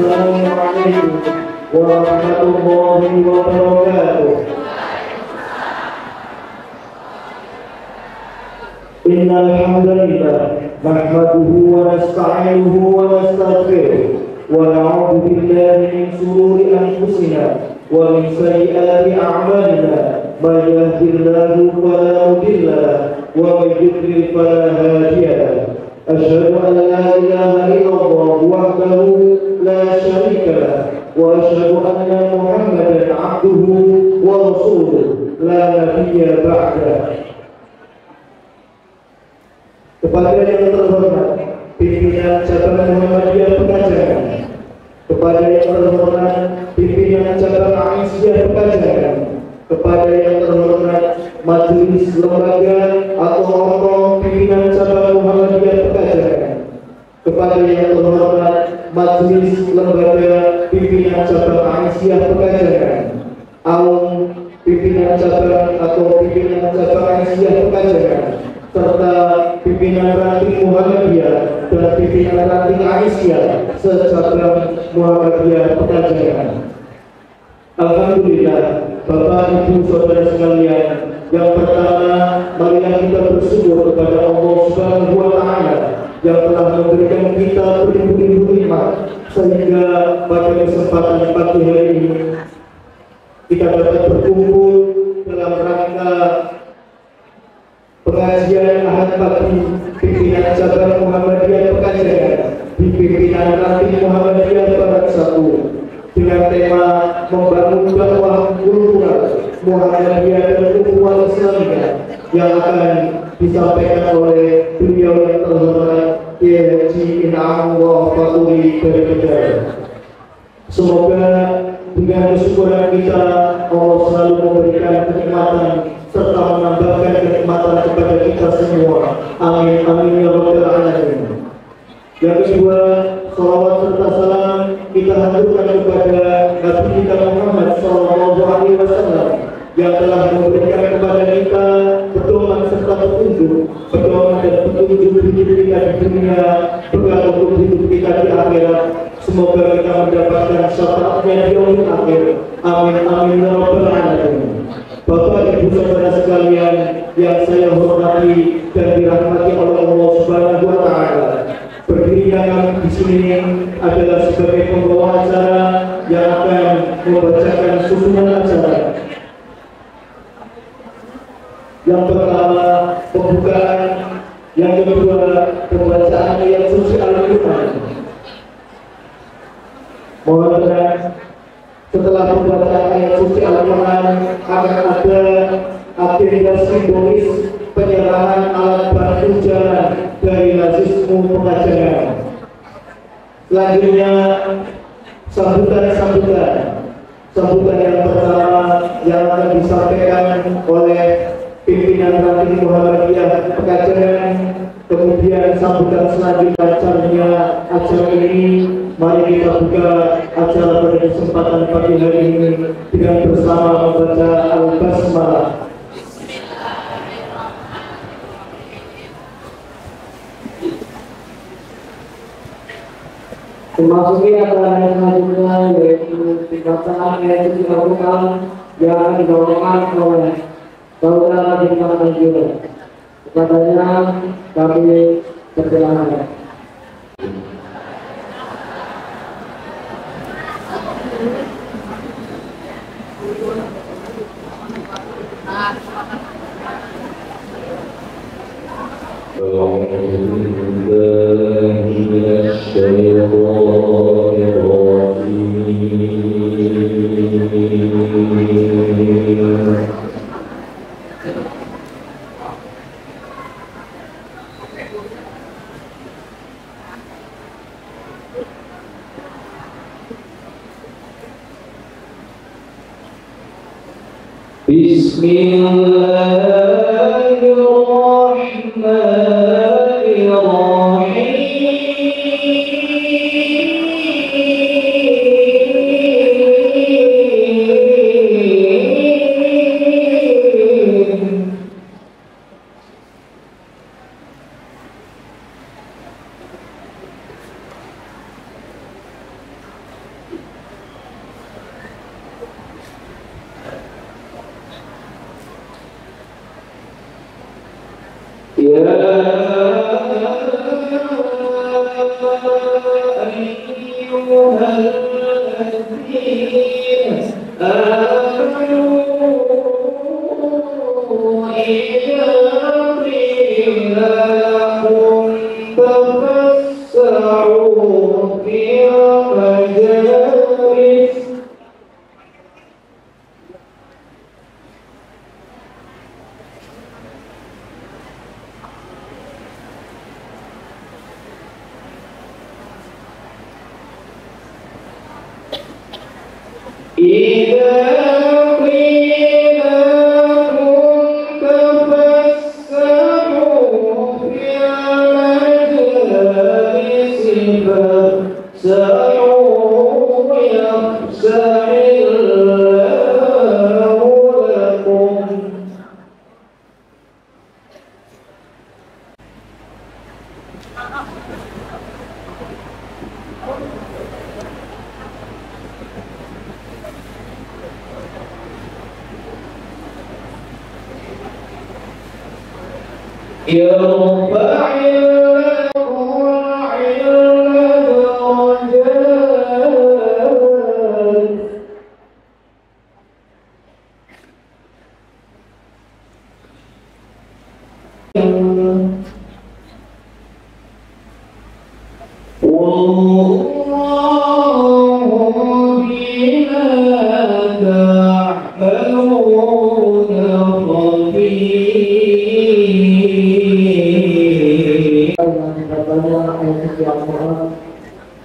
Assalamualaikum warahmatullahi wabarakatuh. Innal hamdalillah nahmaduhu wa nasta'inuhu wa nastaghfiruh wa na'udzu billahi min shururi anfusina wa min sayyiati a'malina may yahdihillahu fala mudilla lahu wa may yudlil fala hadiya lahu. Asyhadu an la ilaha illallah wahdahu la syarika lahu wa asyhadu anna Muhammadan 'abduhu wa rasuluh la nabiyya ba'dahu. Kepada yang terhormat pimpinan cabang Muhammadiyah Pekalongan, kepada yang terhormat pimpinan cabang Aisyah Pekalongan, kepada yang terhormat majelis lembaga atau organ pimpinan cabang Muhammadiyah Pekalongan, kepada yang terhormat majelis lembaga pimpinan cabang Aisyah Pekalongan, pimpinan cabang atau pimpinan cabang Aisyah Pekalongan, serta pimpinan ranting Muhammadiyah dan pimpinan ranting Aisyah secabang Muhammadiyah Pekalongan. Alhamdulillah, Bapak Ibu Saudara sekalian, yang pertama marilah kita bersyukur kepada Allah Subhanahu wa Ta'ala yang telah memberikan kita beribu-ribu nikmat sehingga pada kesempatan pagi hari ini kita dapat berkumpul dalam rangka pengajian Ahad pagi pimpinan cabang Muhammadiyah Pekalongan di pimpinan ranting Muhammadiyah Barat 1 dengan tema membangun dakwah kultural Muhammadiyah dan ukhuwah Islamiyah yang akan disampaikan oleh beliau yang terhormat Kiai Haji In'amullah Faturi dari Kendal. Semoga dengan kesyukuran kita Allah selalu memberikan kenikmatan serta menambahkan kenikmatan kepada kita semua. Amin amin ya rabbal alamin. Yang kedua, salawat serta salam kita haturkan kepada Nabi kita Muhammad sallallahu alaihi wasallam yang telah memberikan kepada kita pedoman serta petunjuk dan petunjuk hidup kita di dunia, bekal untuk hidup kita di akhirat. Semoga kita mendapatkan syafaatnya di yaumil akhir. Amin amin ya rabbal alamin. Bapak Ibu Saudara sekalian yang saya hormati dan dirahmati oleh Allah Subhanahu wa Ta'ala, berdirinya kami di sini adalah sebagai pembawa acara yang akan membacakan susunan acara. Yang pertama pembukaan, yang kedua pembacaan ayat suci Al-Quran. Mohon setelah pembacaan ayat suci Al-Quran akan ada agenda simbolis penyerahan alat bantu jalan dari Lazismu Pekalongan. Selanjutnya sambutan yang pertama yang akan disampaikan oleh pimpinan ranting Muhammadiyah Pekalongan. Kemudian sambutan selanjutnya acara ini, mari kita buka acara pada kesempatan pagi hari ini dengan bersama membaca Al-Basmalah. Memasuki acara yang selanjutnya yaitu pembacaan ayat suci Al-Quran yang akan dibawakan oleh Saudara Bintang Najib. Kepadanya kami persilakan.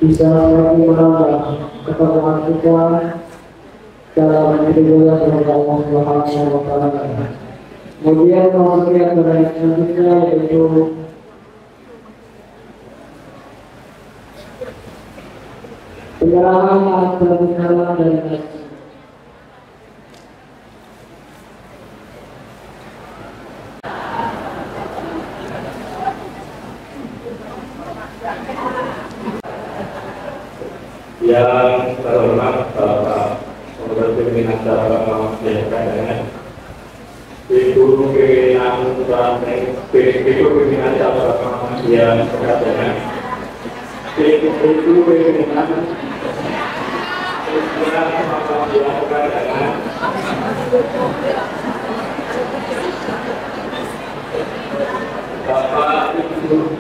bisa menambah ketakwaan kita dalam beribadah kepada Allah Subhanahu wa Ta'ala. Kemudian memasuki acara yang selanjutnya yaitu penyerahan alat pembinaan dan yang terhormat Bapak Pimpinan Cabang Masyarakat, Ibu Pimpinan Cabang Masyarakat, Ibu Pimpinan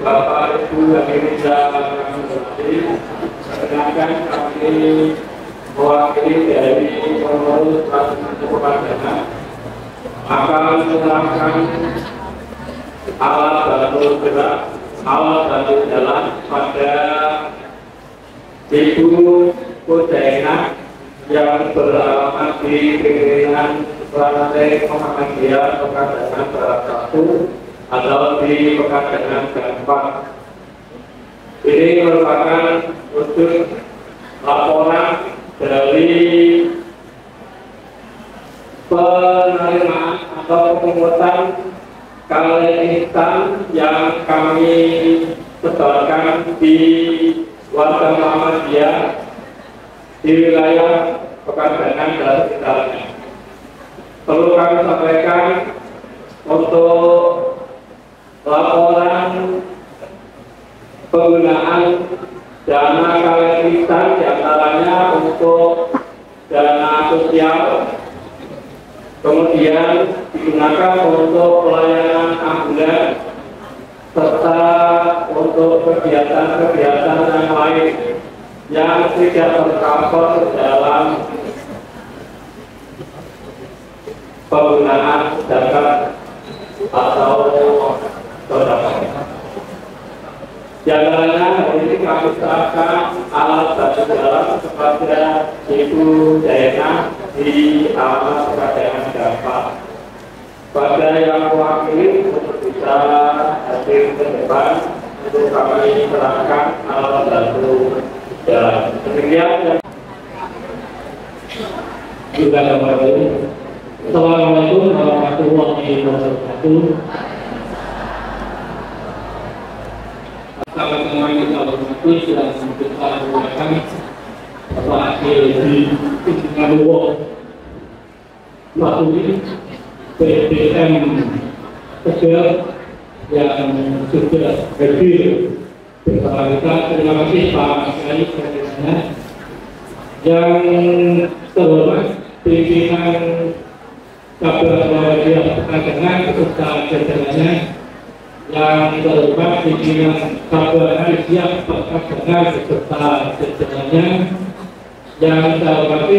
Bapak Ibu yang ini perkenalkan kami mewakili dari pengurus Transmedia Kepadanya akan menerangkan alat bantu gerak, alat bantu jalan pada Ibu Kudaina yang beralamat di Pinggiran Rantai Muhammadiyah Pekanbagan Barat 1 atau di Pekanbagan Gampang. Ini merupakan untuk laporan dari penerimaan atau pemungutan kalian instan yang kami setorkan di warga Muhammadiyah di wilayah Pekanbagan dan sekitarnya. Perlu kami sampaikan untuk laporan penggunaan dana kalian instan diantaranya untuk dana sosial, kemudian digunakan untuk pelayanan ambulan serta untuk kegiatan-kegiatan yang lain yang tidak tercover dalam penggunaan zakat atau sedekah. Jalannya hari ini kami serahkan alat bantu jalan kepada Ibu Daena di alamat Pekanbagan Gampang. Pada yang mewakili untuk bisa hadir ke depan untuk kami serahkan alat bantu jalan. Demikian juga kembali. Assalamualaikum warahmatullahi wabarakatuh. Sahabat semuanya kita hormati dan kita menggunakan wakil di Pimpinan waktu ini BBM Tegal yang sudah hadir bersama kita. Terima kasih Pak Sekali yang terhormat pimpinan Cabang Muhammadiyah Pekanbagan beserta jajarannya, yang terhormat pimpinan Cabang Muhammadiyah Pekanbagan beserta jajarannya, yang saya hormati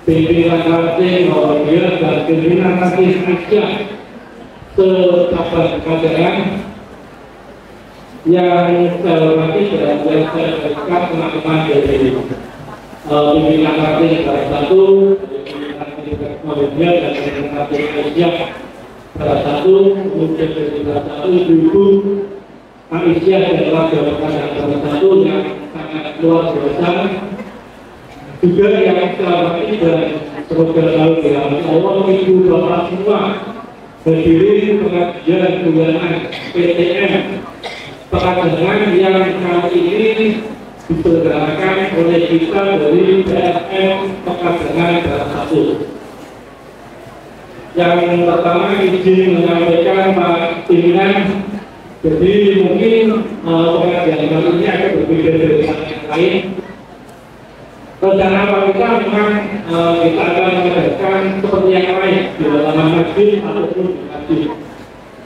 pimpinan ranting Muhammadiyah dan pimpinan ranting Muhammadiyah se-Cabang Pekanbagan, yang saya hormati dan yang saya berikan teman-teman dari pimpinan ranting salah satu, pimpinan Muhammadiyah dan pimpinan ranting Aisyah salah satu, kemudian dari salah satu ibu-ibu Aisyah dan keluarga salah satu yang sangat luar biasa, juga yang selama ini dan semoga selalu dirahmati Allah, ibu bapak semua berdiri pengajian bulanan PTM pengajian yang kali ini diselenggarakan oleh kita dari PSM Pekalongan Barat 1. Yang pertama izin menyampaikan Pak Pimpinan, jadi mungkin pengajian kali ini akan berbeda dari yang lain. Rencana kita memang kita akan mengadakan seperti yang lain di dalam masjid ataupun di masjid.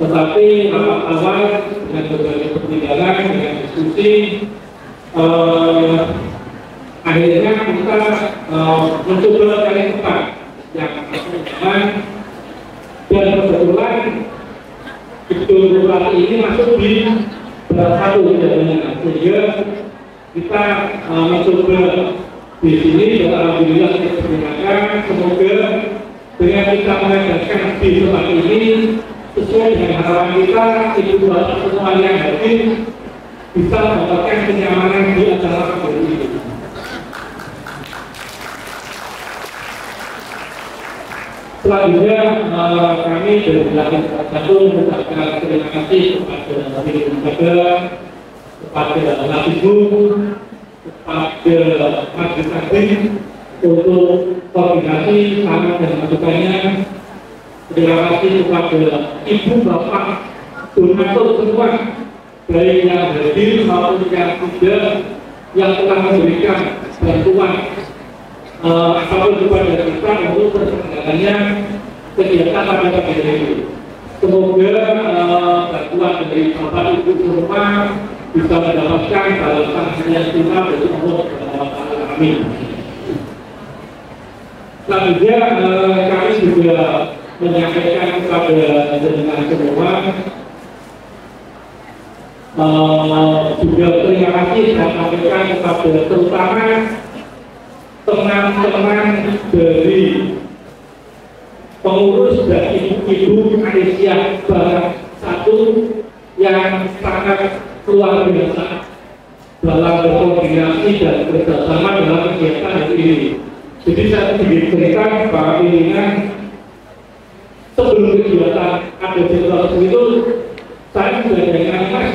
Tetapi awal dengan berbagai pertimbangan, dengan diskusi, akhirnya kita mencoba cari tempat yang nyaman, dan kebetulan gedung bupati ini masuk di Barat 1 jadinya, sehingga kita mencoba di sini. Dan alhamdulillah kita pergunakan, semoga dengan kita mengadakan di tempat ini sesuai dengan harapan kita, ibu bapak semua yang hadir bisa mendapatkan kenyamanan di acara ini. Selanjutnya kami dari belakang satu mengucapkan terima kasih kepada Nabi Muhammad, kepada Nabimu, kepada Majelis Taklim untuk koordinasi saran dan masukannya. Terima kasih kepada ibu bapak donatur semua, baik yang hadir maupun yang tidak, yang telah memberikan bantuan apapun kepada kita untuk perjalanan kegiatan pada pagi ini. Semoga bantuan dari bapak ibu semua bisa mendapatkan balasan yang istimewa dari Allah Subhanahu wa Ta'ala. Amin. Selanjutnya kami juga menyampaikan kepada jenengan semua, juga terima kasih dan sampaikan kepada terutama teman-teman dari pengurus dan ibu-ibu Aisyah Barat 1 yang sangat luar biasa dalam berkoordinasi dan bekerjasama dalam kegiatan ini. Jadi saya sedikit cerita Pak Pimpinan, sebelum kegiatan ada generasi itu, saya sudah dengan Mas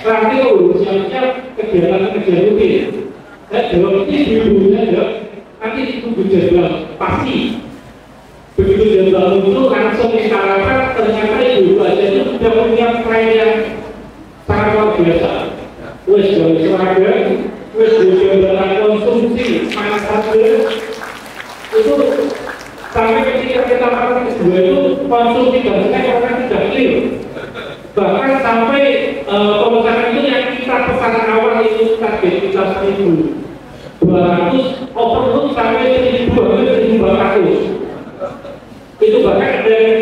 nanti siap-siap kegiatan rutin. Saya jawab ibu-ibunya jawab nanti tunggu jadwal pasti. Begitu jadwal muncul langsung disarankan, ternyata ibu aja itu sudah punya plan yang sangat luar biasa. Wes dari seragam, wes dari konsumsi manfaatnya itu sampai ketika kita makan kedua itu konsumsi dasarnya orang tidak clear. Bahkan sampai pemesanan itu yang kita pesan awal itu target kita 1.200, overload sampai 1.200. Itu bahkan ada yang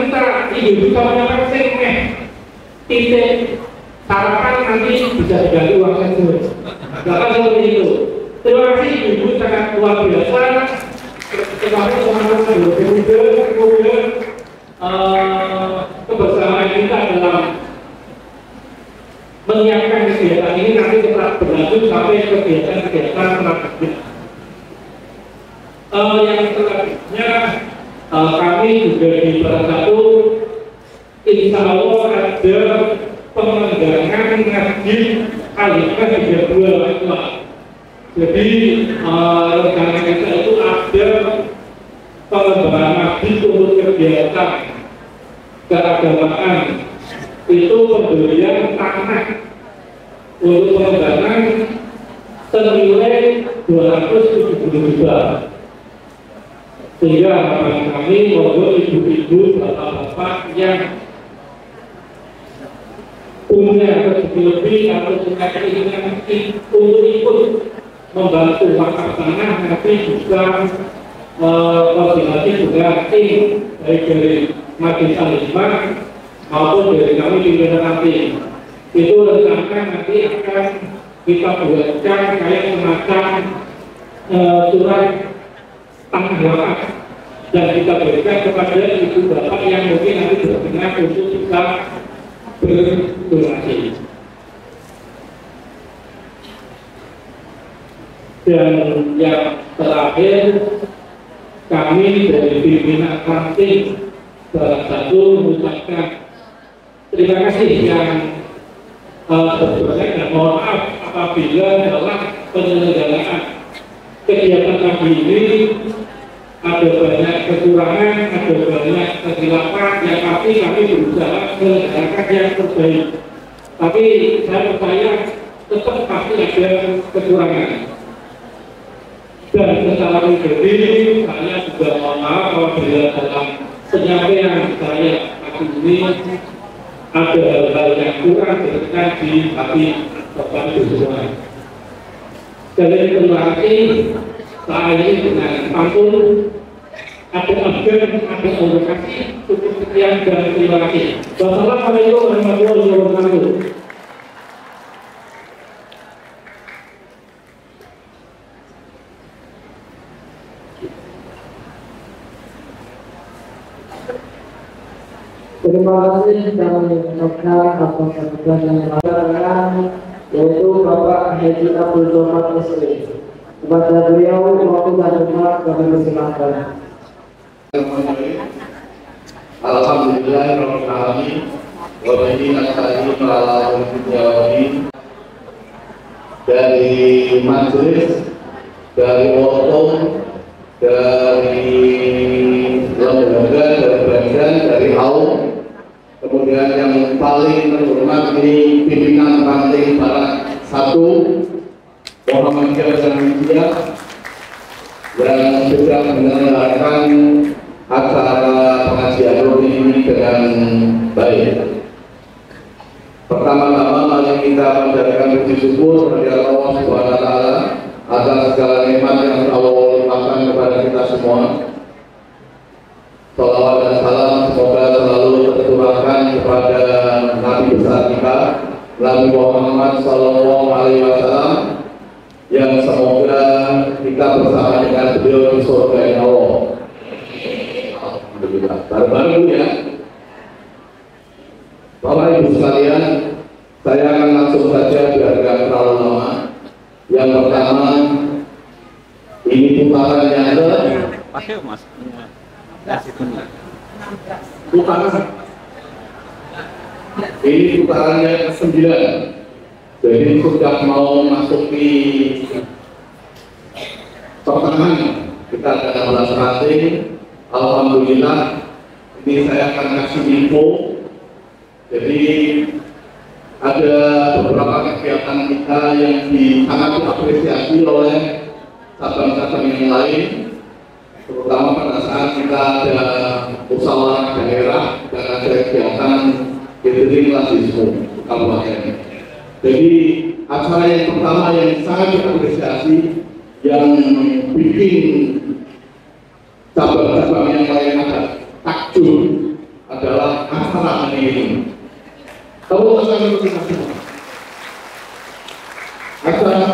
kita bisa menyampaikan titik sarapan nanti bisa diganti uang saja. Bahkan seperti itu. Terima kasih ibu sangat luar biasa. Terima kasih teman-teman kemudian kebersamaan kita dalam menyiapkan kegiatan ini nanti tetap berlanjut sampai kegiatan selanjutnya. Yang selanjutnya kami juga di Barat 1 insya Allah ada penganggaran ngaji kalimat 32. Jadi rencana kita itu ada pengembangan ngaji untuk kegiatan keagamaan, itu pembelian tanah untuk pengembangan senilai 270 juta. Sehingga harapan kami mohon ibu-ibu, bapak-bapak yang punya rezeki lebih atau punya keinginan untuk ikut membantu wakaf tanah, nanti juga koordinasi juga tim baik dari Majelis Al-Hikmah maupun dari kami pimpinan nanti. Itu rencana nanti akan kita buatkan kayak semacam surat tanah wakaf dan kita berikan kepada ibu bapak yang mungkin nanti berkenan untuk bisa berdonasi. Dan yang terakhir, kami dari pimpinan kantin salah satu mengucapkan terima kasih yang sebetulnya dan mohon maaf apabila dalam penyelenggaraan kegiatan kami ini ada banyak kekurangan, ada banyak kesilapan yang kami berusaha menegakkan yang terbaik. Tapi saya percaya tetap pasti ada kekurangan. Dan secara pribadi saya juga mohon maaf apabila dalam penyampaian saya kali ini ada hal yang kurang berkenan di hati Bapak Ibu semua. Jadi terima kasih. Saya ini dengan pantun ada abdan, ada orasi, cukup sekian dan terima kasih. Wassalamualaikum warahmatullahi wabarakatuh. Terima kasih kami ucapkan atas sambutan yang lain, yaitu Bapak Haji Abdul Somad SE. Kepada beliau waktu dan tempat kami persilakan. Alhamdulillahirabbil alamin wa bihi nasta'in ala umuri dari majelis, dari wortel, dari lembaga, dari badan, dari haum, kemudian yang paling terhormat ini pimpinan ranting Barat 1 Muhammadiyah dan India yang sudah menyelenggarakan acara pengajian rutin ini dengan baik. Pertama-tama mari kita panjatkan puji syukur kepada Allah Subhanahu wa taala atas segala nikmat yang Allah limpahkan kepada kita semua. Salawat dan salam semoga selalu tercurahkan kepada Nabi besar kita, Nabi Muhammad Sallallahu Alaihi Wasallam, yang semoga kita bersama dengan beliau di surga Allah. Alhamdulillah. Baru-baru ya, Bapak Ibu sekalian, saya akan langsung saja biar tidak terlalu lama. Yang pertama, ini putaran yang ini putaran yang ke-9. Jadi sudah mau masuk di pertengahan, kita ada 16 ranting. Alhamdulillah, ini saya akan kasih info. Jadi ada beberapa kegiatan kita yang sangat diapresiasi oleh cabang-cabang yang lain, terutama pada saat kita ada musyawarah daerah dan ada kegiatan catering lasisme kabupaten. Jadi acara yang pertama yang sangat diapresiasi, yang bikin cabang-cabang yang lain ada takjub adalah acara hari ini. Tahu acara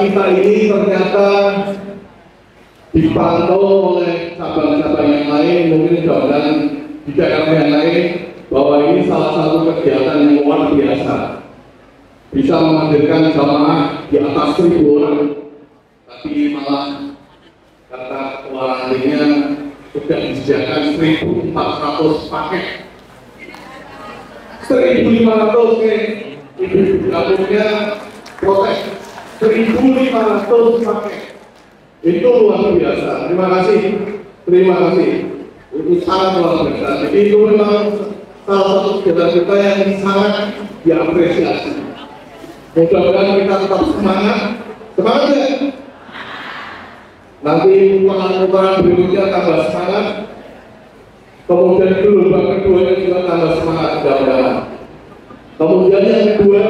kita ini ternyata dipantau oleh cabang-cabang yang lain, mungkin dan di daerah yang lain, bahwa ini salah satu kegiatan yang luar biasa. Bisa menghadirkan jamaah di atas 1.000 orang, tapi malah kata ketua rantingnya sudah disediakan 1.400 paket. 1.500 ibu kampungnya protes. 1.500 paket. Itu luar biasa. Terima kasih. Terima kasih. Itu sangat luar biasa. Jadi itu memang salah satu kegiatan kita yang sangat diapresiasi. Mudah-mudahan kita tetap semangat. Semangat ya? Nanti putaran berikutnya tambah semangat. Kemudian gelombang kedua juga tambah semangat mudah-mudahan. Kemudian yang kedua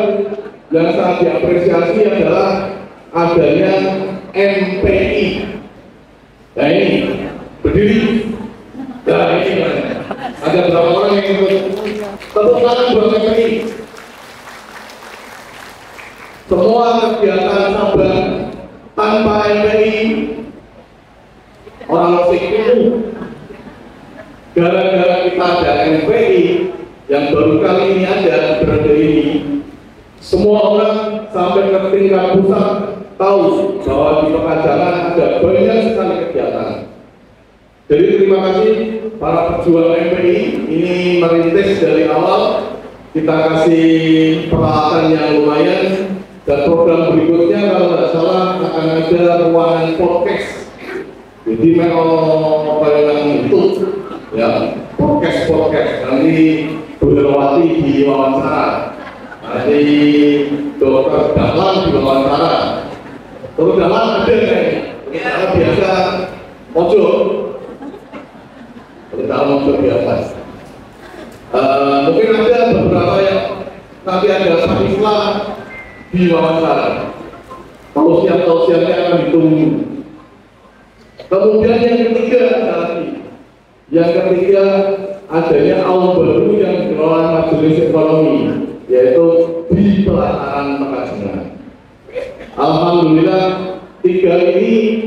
yang sangat diapresiasi adalah adanya MPI. Nah ini berdiri. Nah ini ada berapa orang yang ikut? Tepuk tangan buat MPI. Semua kegiatan cabang tanpa MPI itu. Gara-gara kita ada MPI yang baru kali ini ada periode ini, semua orang sampai ke tingkat pusat tahu bahwa di Pekalongan ada banyak sekali kegiatan. Jadi terima kasih para pejuang MPI ini merintis dari awal, kita kasih peralatan yang lumayan, dan program berikutnya kalau nggak salah akan ada ruangan podcast. Jadi memang yang itu ya podcast nanti Budawati di wawancara, nanti Dokter Dahlan di wawancara, Dokter Dahlan ada kita biasa pojok, kita pojok biasa. Mungkin ada beberapa yang nanti ada Islam di wawancara, tausiah-tausiahnya akan ditunggu. Kemudian yang ketiga adanya aul baru yang dikelola Majelis Ekonomi, yaitu di pelataran Pekalongan. Alhamdulillah 3 ini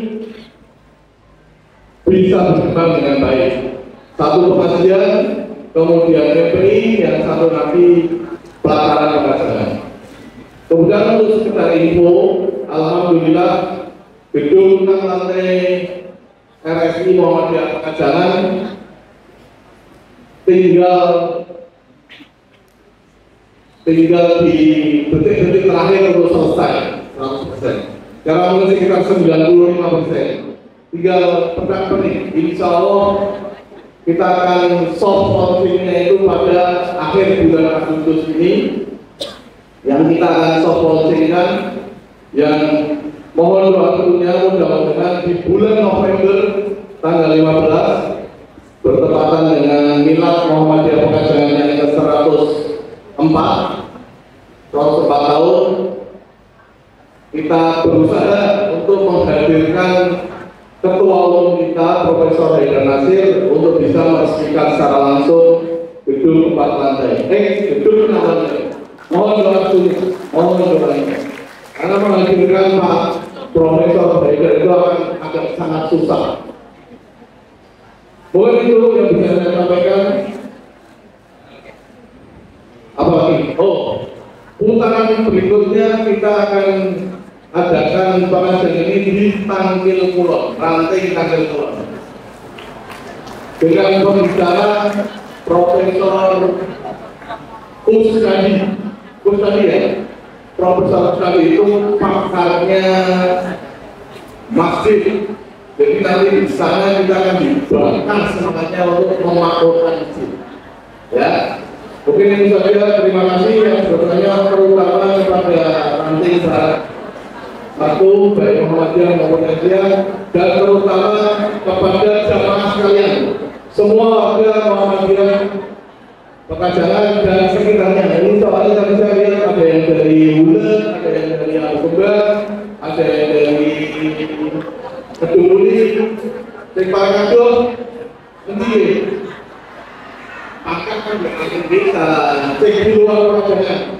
bisa berkembang dengan baik. 1 pengajian, kemudian MPI, yang 1 nanti pelataran Pekalongan. Kemudian untuk sekedar info, alhamdulillah gedung 6 lantai RSI Muhammadiyah Pekalongan tinggal di detik-detik terakhir untuk selesai 100%. Sekarang mungkin sekitar 95%. Tinggal pernik. Insya Allah kita akan soft launchingnya itu pada akhir bulan Agustus ini, yang kita akan soft launchingkan, yang mohon doanya mudah-mudahan di bulan November tanggal 15 bertepatan dengan milad Muhammadiyah Pekalongan yang ke-104 tahun, kita berusaha untuk menghadirkan Ketua Umum kita Profesor Haidar Nasir untuk bisa meresmikan secara langsung gedung 4 lantai, gedung 6 lantai. Mohon doanya, karena menghadirkan Pak Profesor Haidar itu akan agak sangat susah. Mungkin itu yang bisa saya sampaikan. Apalagi? Putaran berikutnya kita akan adakan pengajian ini di Tangkil Kulon, ranting Tangkil Kulon, dengan pembicara Profesor Kusnadi ya. Profesor Kusnadi itu pakarnya masjid. Jadi nanti di sana kita akan dibangkan semangatnya untuk memakmurkan masjid. Ya, mungkin itu saja. Terima kasih yang bertanya, terutama kepada ranting satu baik Muhammadiyah maupun Muhammadiyah, dan terutama kepada jamaah sekalian, semua warga Muhammadiyah Pekalongan dan sekitarnya. Ini soalnya tadi saya lihat ada yang dari Hule, ada yang dari Alkebang, ada yang dari Keduri, Tekpakado, nanti akan berangkat desa, cek di luar Pekalongan.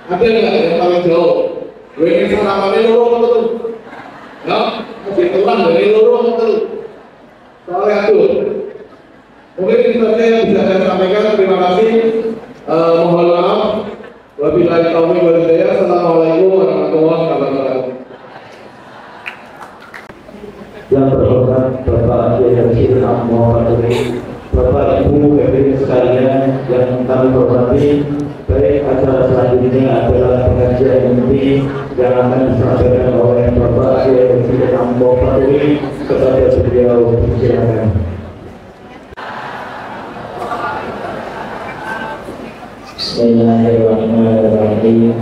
Ada nggak yang paling jauh? Ini sarapannya lorong betul, ya, masih telan dari lorong betul. Soalnya itu, mungkin itu saja yang bisa saya sampaikan. Terima kasih. Mohon maaf. Wabillahi taufiq wal hidayah. Assalamualaikum warahmatullahi wabarakatuh. Yang berhormat Bapak Haji Muhammad Faturi, Bapak Ibu hadirin sekalian yang kami hormati, baik acara selanjutnya adalah pengajian inti yang akan disampaikan oleh Bapak Haji Muhammad Faturi. Kepada beliau, silakan. Bismillahirrahmanirrahim.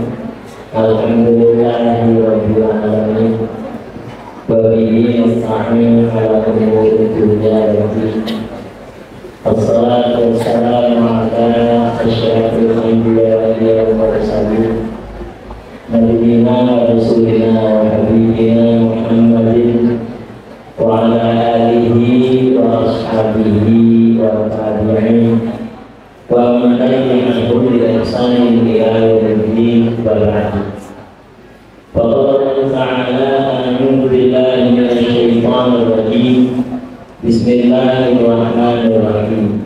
Alhamdulillahirabbil alamin. Wabihi nasta'in ala umuri dunya wad din. Wassalatu wassalamu ala asyrafil anbiya'i wal mursalin, nabiyyina wa rasulina wa habibbina Muhammadin wa ala alihi wa ashabihi wa tabi'in wa man tabi'ahum bi ihsanin ila yaumiddin. Qala ta'ala a'udzu billahi minasy syaithanir rajim. Bismillahirrahmanirrahim.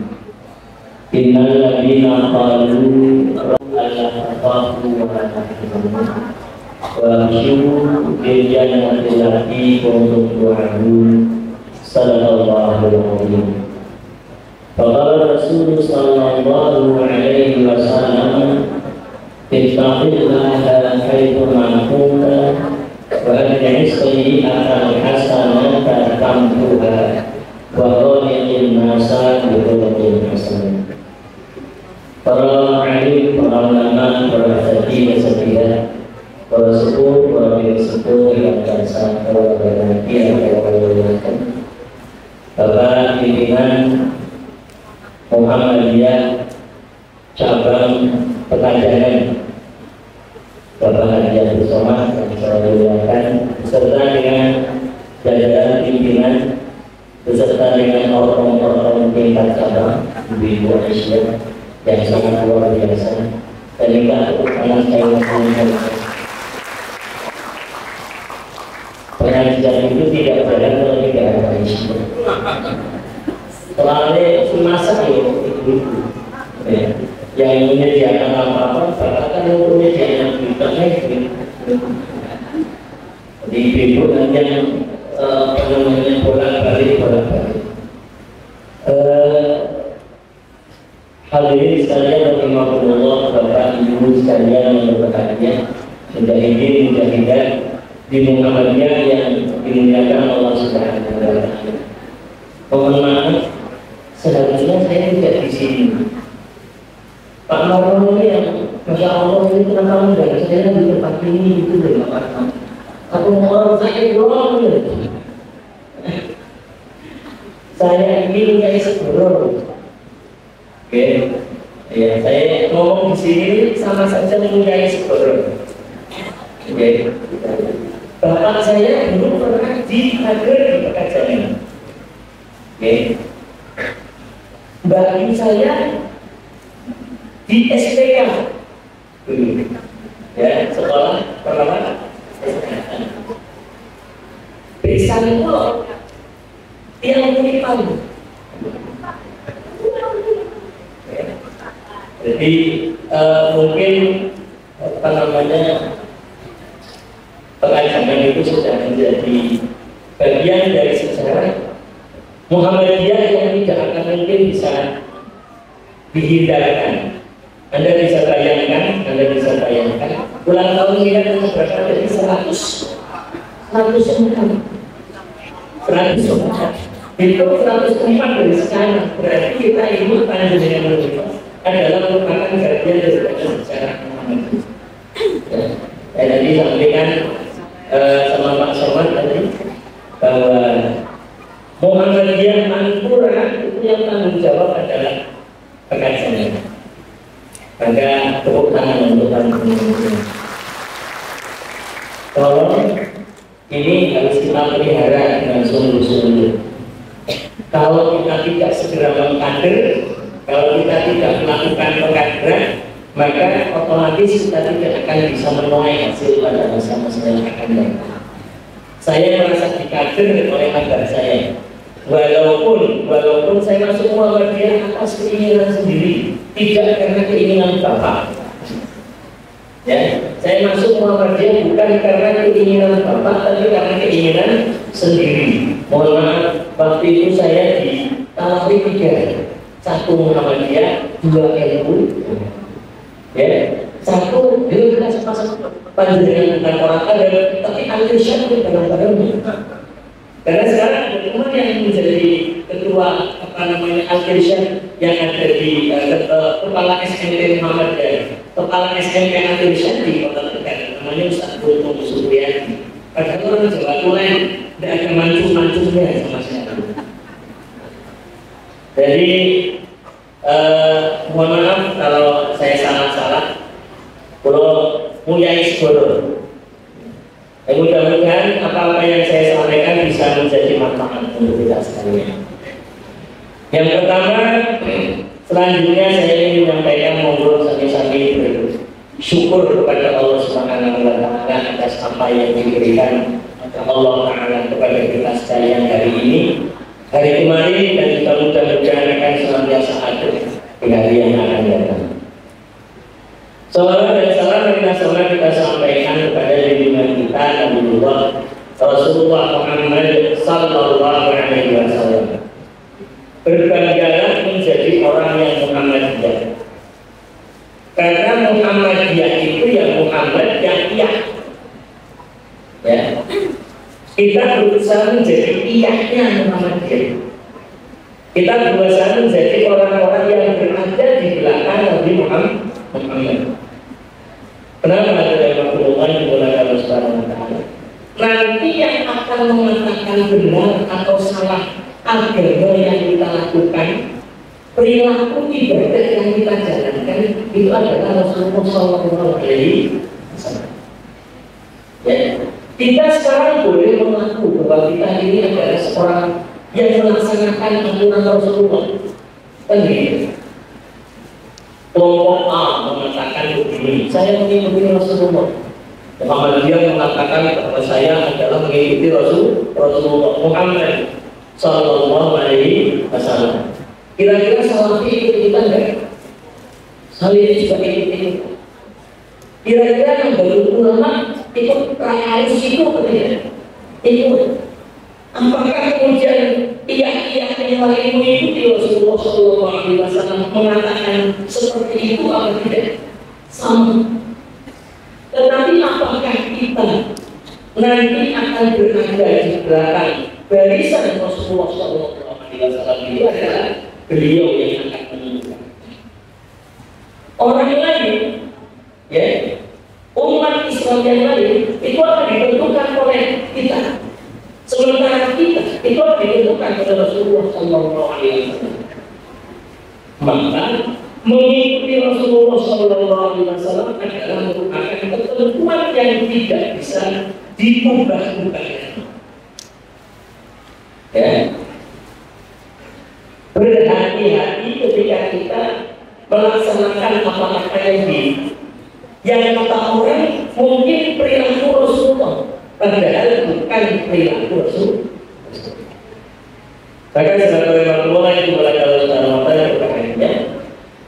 Innal ladzina qalu rabbana taqafu wa la tahzanu wa syukur bil jannati allati kuntum tu'adun. Sallallahu alaihi. Faqala Rasul sallallahu alaihi wasallam ittaqillaha haitsu ma kunta wa ad'is sayyi'atan hasanatan tamhuha wa qulil nasa bi qawlin hasan. Para alim, para ulama, para hadirin sekalian, para sepuh, para sepuh yang terasa, para berhati, para berhati, Bapak pimpinan Muhammadiyah cabang Pekanjangan, Bapak Haji Abdul Somad yang saya muliakan, beserta dengan jajaran pimpinan, beserta dengan orang-orang tingkat cabang, ibu-ibu Aisyah yang sangat luar biasa, dan juga anak saya pengajian itu tidak jalan kalau tidak ada Aisyah. Soalnya semasa itu yang menyediakan apa-apa, katakan yang menyediakan kita di ibu dan yang namanya bolak-balik. Hadirin sekalian rahimakumullah, Bapak Ibu sekalian yang berbahagia, mujahidin mujahidat di Muhammadiyah yang dimuliakan Allah Subhanahu wa taala. Mohon maaf, seharusnya saya tidak di sini. Pak Marwan ini yang Masya Allah ini kenapa enggak saya di tempat ini itu deh Pak. Aku mau saya doang ya. Saya ingin menjadi segera. Oke, ya saya ngomong di sini sama saja mempunyai segera. Oke, bapak saya dulu pernah dihadir di Pekanjangan. Oke, mbak ibu saya di SPK, ya sekolah pertama Besan itu yang menipal. Jadi mungkin apa namanya Pekanjangan itu sudah menjadi bagian dari sejarah Muhammadiyah yang tidak akan mungkin bisa dihindarkan. Anda bisa bayangkan ulang tahun kita berapa jadi 100 itu 104 dari sekarang, berarti kita ikut panjenengan adalah merupakan bagian dari sejarah Muhammadiyah. Saya tadi sampaikan sama Pak Somad tadi bahwa Muhammadiyah Manpura itu yang tanggung jawab adalah Pekanjangan. Maka tepuk tangan untuk panjenengan. Tolong ini harus kita pelihara dengan sungguh-sungguh. Kalau kita tidak segera mengkader, kalau kita tidak melakukan pengkaderan, maka otomatis kita tidak akan bisa menuai hasil pada masa-masa yang akan datang. Saya merasa dikader oleh abah saya. Walaupun saya masuk Muhammadiyah atas keinginan sendiri, tidak karena keinginan bapak. Ya, saya masuk Muhammadiyah bukan karena keinginan bapak, tapi karena keinginan sendiri. Mohon maaf, waktu itu saya ditawari 3, 1 Muhammadiyah, 2 ilmu. Ya, 1 kita sepasang panjenengan tentang orang ada, tapi ambil syarat dalam barangnya. Karena sekarang ada teman yang menjadi ketua Al-Irsyad yang ada di kepala SMP Muhammadiyah, kepala SMP Al-Irsyad di Kota Tegal, namanya Ustaz Boto Supriyadi. Padahal orang Jawa Tulen tidak ada mancung-mancungnya sama sekali. Jadi mohon maaf kalau saya salah. Kalau mulyai segoro. Mudah-mudahan apa-apa yang saya sampaikan bisa menjadi manfaat untuk kita sekalian. Yang pertama, selanjutnya saya ingin menyampaikan monggo sambil bersyukur kepada Allah Subhanahu wa taala atas apa yang diberikan Allah Taala kepada kita sekalian hari ini. hari kemarin dan juga mudah-mudahan akan senantiasa ada di hari yang akan datang. Salawat dan salam kita sampaikan kepada junjungan kita Nabiullah Rasulullah Muhammad Sallallahu Alaihi Wasallam. Berbanggalah menjadi orang yang Muhammadiyah. Karena Muhammadiyah itu yang Muhammad yang iya. Ya. Kita berusaha menjadi iyahnya Muhammadiyah. Kita berusaha menjadi orang-orang yang berada di belakang Nabi Muhammad. Kenapa ada Rasulullah yang Allah Subhanahu wa taala? Nanti yang akan mengatakan benar atau salah agama yang kita lakukan, perilaku ibadah yang kita jalankan itu adalah Rasulullah Sallallahu Alaihi Wasallam. Ya, kita sekarang boleh mengaku bahwa kita ini adalah seorang yang melaksanakan aturan Rasulullah. Kan gitu. Kelompok A mengatakan begini, saya mengikuti Rasulullah. Muhammadiyah mengatakan bahwa saya adalah mengikuti Rasulullah Muhammad Sallallahu Alaihi Wasallam. Kira-kira Salafi ikut kita enggak? Salafi juga ikut kita. Kira-kira yang baru ulama ikut harus ikut tidak? Ikut. Apakah kemudian iya yang lain mengikuti Rasulullah Sallallahu Alaihi Wasallam mengatakan seperti itu atau tidak? Sama. Tetapi apakah kita nanti akan berada di belakang barisan Rasulullah Sallallahu Alaihi Wasallam itu adalah beliau yang akan menentukan. Orang lain, ya, umat Islam yang lain itu akan ditentukan oleh kita. Sementara kita itu akan ditentukan oleh Rasulullah Sallallahu Alaihi Wasallam. Maka mengikuti Rasulullah Sallallahu Alaihi Wasallam adalah merupakan ketentuan yang tidak bisa diubah-ubah. Ya. Berhati-hati ketika kita melaksanakan apa-apa yang kata orang mungkin perilaku Rasulullah, padahal bukan perilaku Rasulullah. Bahkan sebagaimana Allah itu berkata,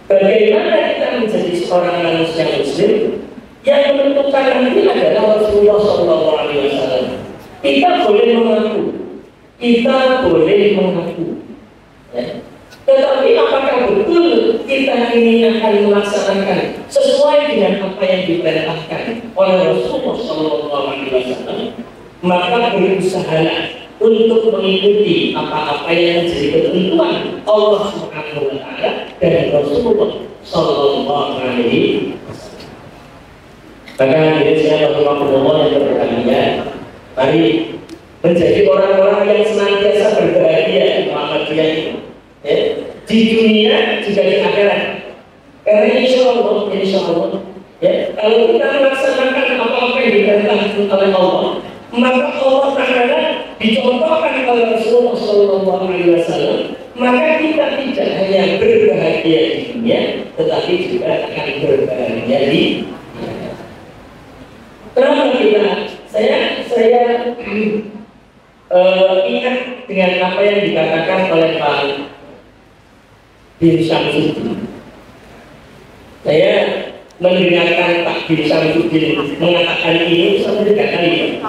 bagaimana kita menjadi seorang manusia Muslim yang menentukan nanti adalah Rasulullah Sallallahu Alaihi Wasallam. Kita boleh mengaku, ya. Tetapi apakah betul kita ini akan melaksanakan sesuai dengan apa yang diperintahkan oleh Rasulullah Sallallahu Alaihi Wasallam? Maka berusahalah untuk mengikuti apa-apa yang menjadi ketentuan Allah Subhanahu wa taala dan Rasulullah Sallallahu Alaihi Wasallam. Maka jadi saya Allah yang berbahagia, mari menjadi orang-orang yang senantiasa berbahagia di Muhammadiyah ini, ya, di dunia juga di akhirat. Karena insya Allah, ya, kalau kita melaksanakan apa-apa yang diperintahkan oleh Allah, maka Allah Taala dicontohkan oleh Rasulullah Sallallahu Alaihi Wasallam, maka kita tidak hanya berbahagia di dunia, tetapi juga akan berbahagia di akhirat. Kenapa kita? Saya ingat dengan apa yang dikatakan oleh Pak Bin Syamsuddin. Saya mendengarkan Pak Bin Syamsuddin mengatakan ini sampai 3 kali.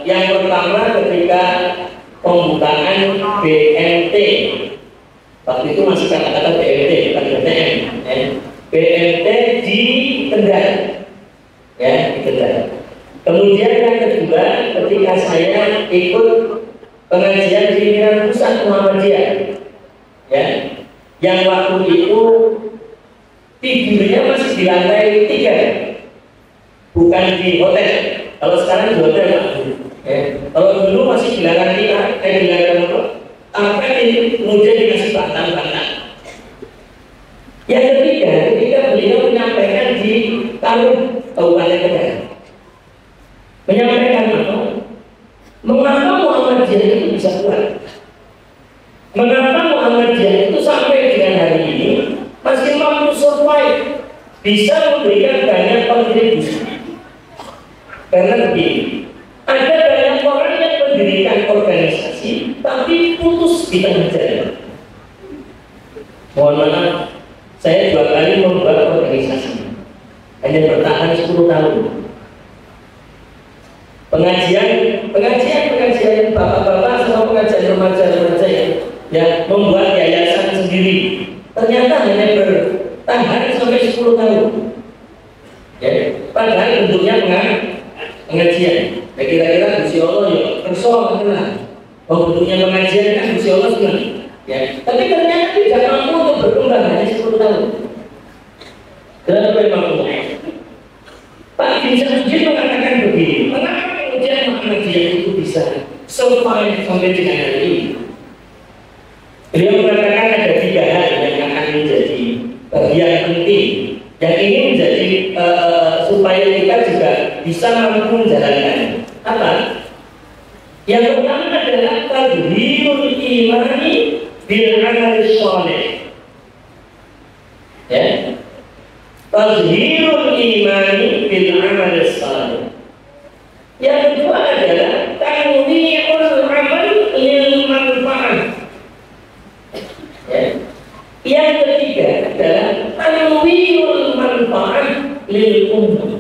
Yang pertama ketika pembukaan BMT, waktu itu masih kata-kata BMT bukan BTN, BMT di Kendal, ya, di Kendal. Kemudian yang kedua ketika saya ikut pengajian di pimpinan pusat Muhammadiyah, ya, yang waktu itu tidurnya masih di lantai 3, bukan di hotel. Kalau sekarang di hotel, ya. Kalau dulu masih di lantai 3, sampai kemudian dikasih bantal-bantal. Yang ketiga, ketika beliau menyampaikan di Talun, Kabupaten Kendal, menyampaikan apa? Mengapa Muhammadiyah itu bisa kuat? Mengapa Muhammadiyah itu sampai dengan hari ini masih mampu survive, bisa memberikan banyak kontribusi? Karena begini, Ada banyak orang yang mendirikan organisasi tapi putus di tengah jalan. Mohon maaf, saya 2 kali membuat organisasi, hanya bertahan 10 tahun. Pengajian bapak-bapak sama pengajian remaja-remaja yang membuat yayasan sendiri, ternyata hanya bertahan sampai 10 tahun. Ya, padahal bentuknya pengajian. Ya, kira-kira Gusti Allah ya kerso kenal. Oh, bentuknya pengajian kan Gusti Allah senang. Ya, tapi ternyata tidak mampu untuk berkembang hanya 10 tahun. Kenapa mampu? Pak bin Samsudin mengatakan begini, mengapa kemudian pengajian itu bisa survive sampai dengan hari ini? Beliau mengatakan ada 3 hal yang akan menjadi bagian penting yang ini menjadi supaya kita juga bisa mampu menjalankan. Apa? Yang pertama adalah tadhirul imani bil amal shalih. Ya. Tadhirul imani bil amal shalih. Yang kedua adalah tanwi'ul amal lil manfaat. Ya. Yang ketiga adalah tanwi'ul manfaat lil ummah.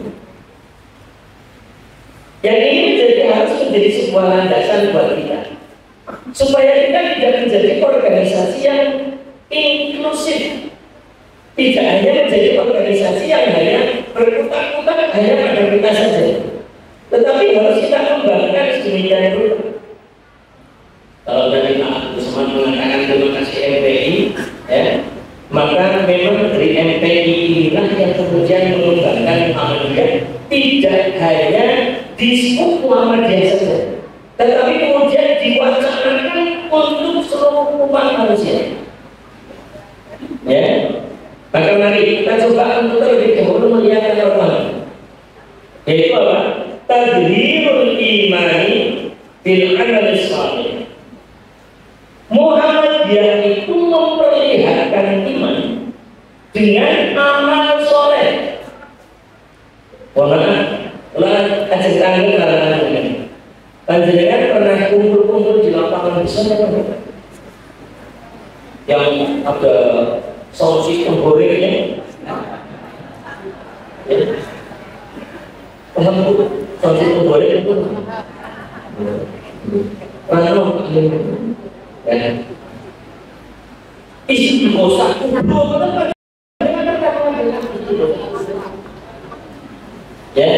Yang ini harus menjadi sebuah landasan buat kita, supaya kita tidak menjadi organisasi yang inklusif, tidak hanya menjadi organisasi yang hanya berkutat-kutat hanya pada kita saja, tetapi harus kita kembangkan sedemikian rupa. Kalau tadi Pak Usman mengatakan terima kasih MPI, ya, maka memang dari MPI inilah yang kemudian mengembangkan Muhammadiyah tidak hanya di skup Muhammadiyah saja, tetapi kemudian diwacanakan untuk seluruh umat manusia. Ya, maka mari kita coba untuk terlebih dahulu melihat yang pertama, yaitu apa? Tadhirul imani bil amal shalih. Muhammadiyah itu memperlihatkan iman dengan amal soleh. Ulah ajeng kangen kalangan ini. Panjenengan pernah kumpul-kumpul di lapangan besar yang ada saus penggorengnya. Paham bu? Saus penggoreng itu. Isi kosak ya,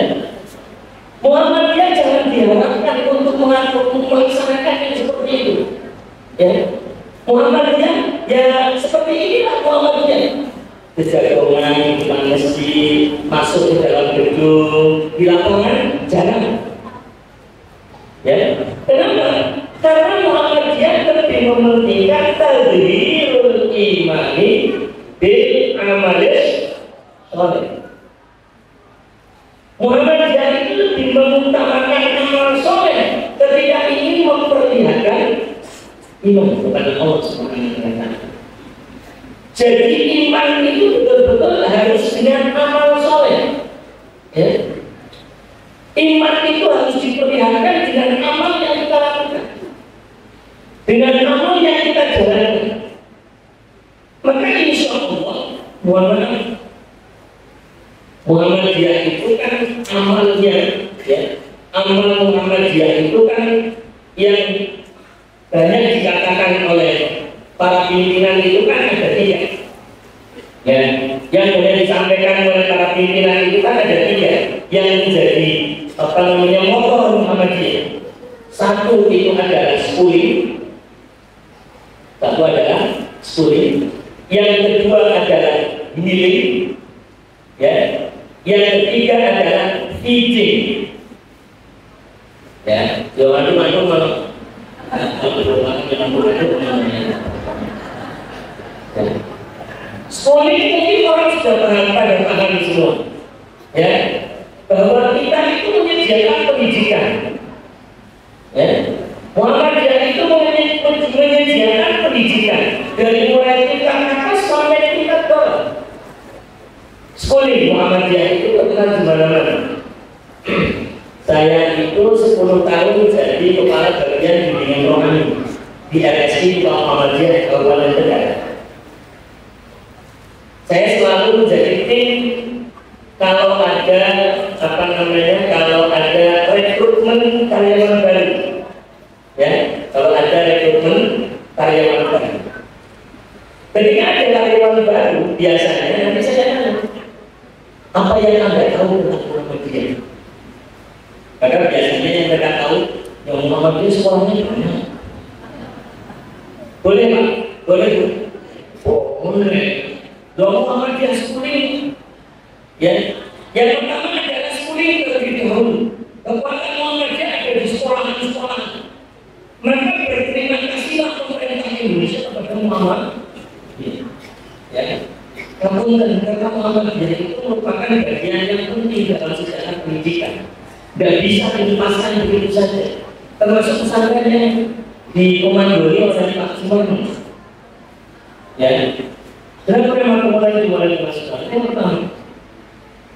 Muhammadiyah jangan diharapkan untuk melaksanakan yang seperti itu. Ya, Muhammadiyah ya seperti inilah Muhammadiyah. Kejagongan di masjid, masuk ke dalam gedung, di lapangan jangan. Ya, kenapa? Karena Muhammadiyah lebih mementingkan tadhirul imani bil amalis shalih. Muhammadiyah itu lebih mengutamakan amal soleh ketika ingin memperlihatkan iman kepada Allah Subhanahu wa Ta'ala. Jadi iman itu betul-betul harus dengan amal soleh. Ya. Iman itu harus diperlihatkan dengan amal yang kita lakukan, dengan amal yang kita jalankan. Maka insya Allah Muhammadiyah itu kan amalnya, ya, amal Muhammadiyah itu kan yang banyak dikatakan oleh para pimpinan itu kan ada 3. Ya, yang banyak disampaikan oleh para pimpinan itu kan ada 3 yang menjadi motor Muhammadiyah. Satu itu adalah schooling, yang kedua adalah healing, ya, yang ketiga adalah feeding. Ya, schooling mungkin orang sudah paham semua, ya, bahwa kita itu menyediakan pendidikan. Ya, Muhammadiyah itu menyediakan pendidikan dari mulai tingkat atas sampai tingkat bawah. Schooling Muhammadiyah itu terkenal di mana-mana. Saya itu 10 tahun jadi kepala bagian bimbingan rohani di RSI Muhammadiyah Kabupaten Tegal. Saya selalu menjadi tim kalau ada kalau ada rekrutmen karyawan baru, ya, kalau ada rekrutmen karyawan baru. Ketika ada karyawan baru, biasanya nanti saya tanya, apa yang Anda tahu tentang Muhammadiyah? Maka biasanya yang mereka tahu, yang Muhammadiyah sekolahnya banyak. Boleh Pak? Boleh Bu? Oh, boleh. Yang Muhammadiyah schooling, ya, yang pertama adalah schooling terlebih dahulu. Kekuatan Muhammadiyah ada di sekolah-sekolah. Maka berterima kasihlah pemerintah Indonesia kepada Muhammad. Ya, namun karena Muhammadiyah itu merupakan bagian yang penting dalam sejarah pendidikan. Tidak bisa dilepaskan begitu saja. Termasuk pesantren yang dikomandoi oleh Pak Sumarno. Ya, kenapa memang mulai dimasukkan? Yang pertama,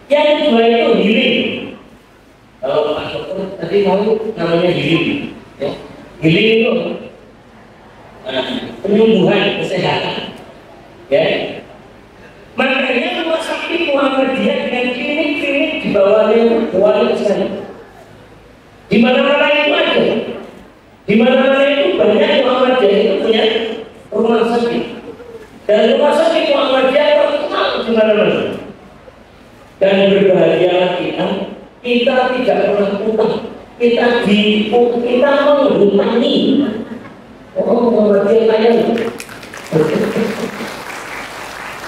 yang kedua itu healing. Kalau Pak Dokter tadi tahu namanya healing, ya. Healing itu penyembuhan, kesehatan, ya. Makanya rumah sakit Muhammadiyah dengan klinik-klinik di bawahnya sekali. Di mana-mana itu ada. Di mana-mana itu banyak Muhammadiyah itu punya rumah sakit. Dan rumah sakit Muhammadiyah terkenal di mana-mana. Dan berbahagialah kita tidak pernah utang. Kita menghutangi. Oh, Muhammadiyah kaya.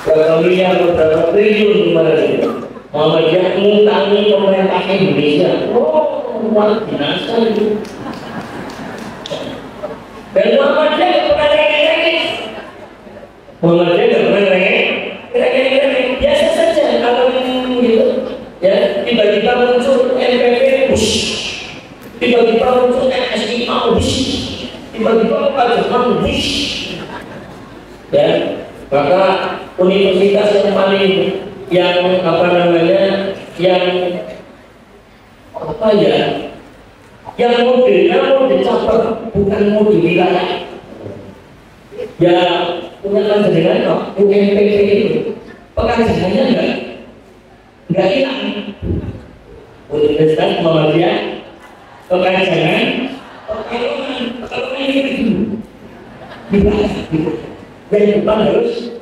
Berapa miliar, berapa triliun kemarin. Muhammadiyah mengutangi pemerintah Indonesia. Oh, luar biasa itu. Dan Muhammadiyah tidak pernah rengek-rengek. Muhammadiyah tidak pernah rengek. Biasa saja kalau gitu, ya, tiba-tiba muncul NPP, tiba-tiba muncul SIA, tiba-tiba Pajaman, ya. Maka universitas yang paling yang modelnya model cabang, bukan model wilayah. Ya punya panjenengan kok, UMPP itu pekerjaannya enggak hilang. Universitas Muhammadiyah pekerjaan kalau ini dibalas dan depan harus,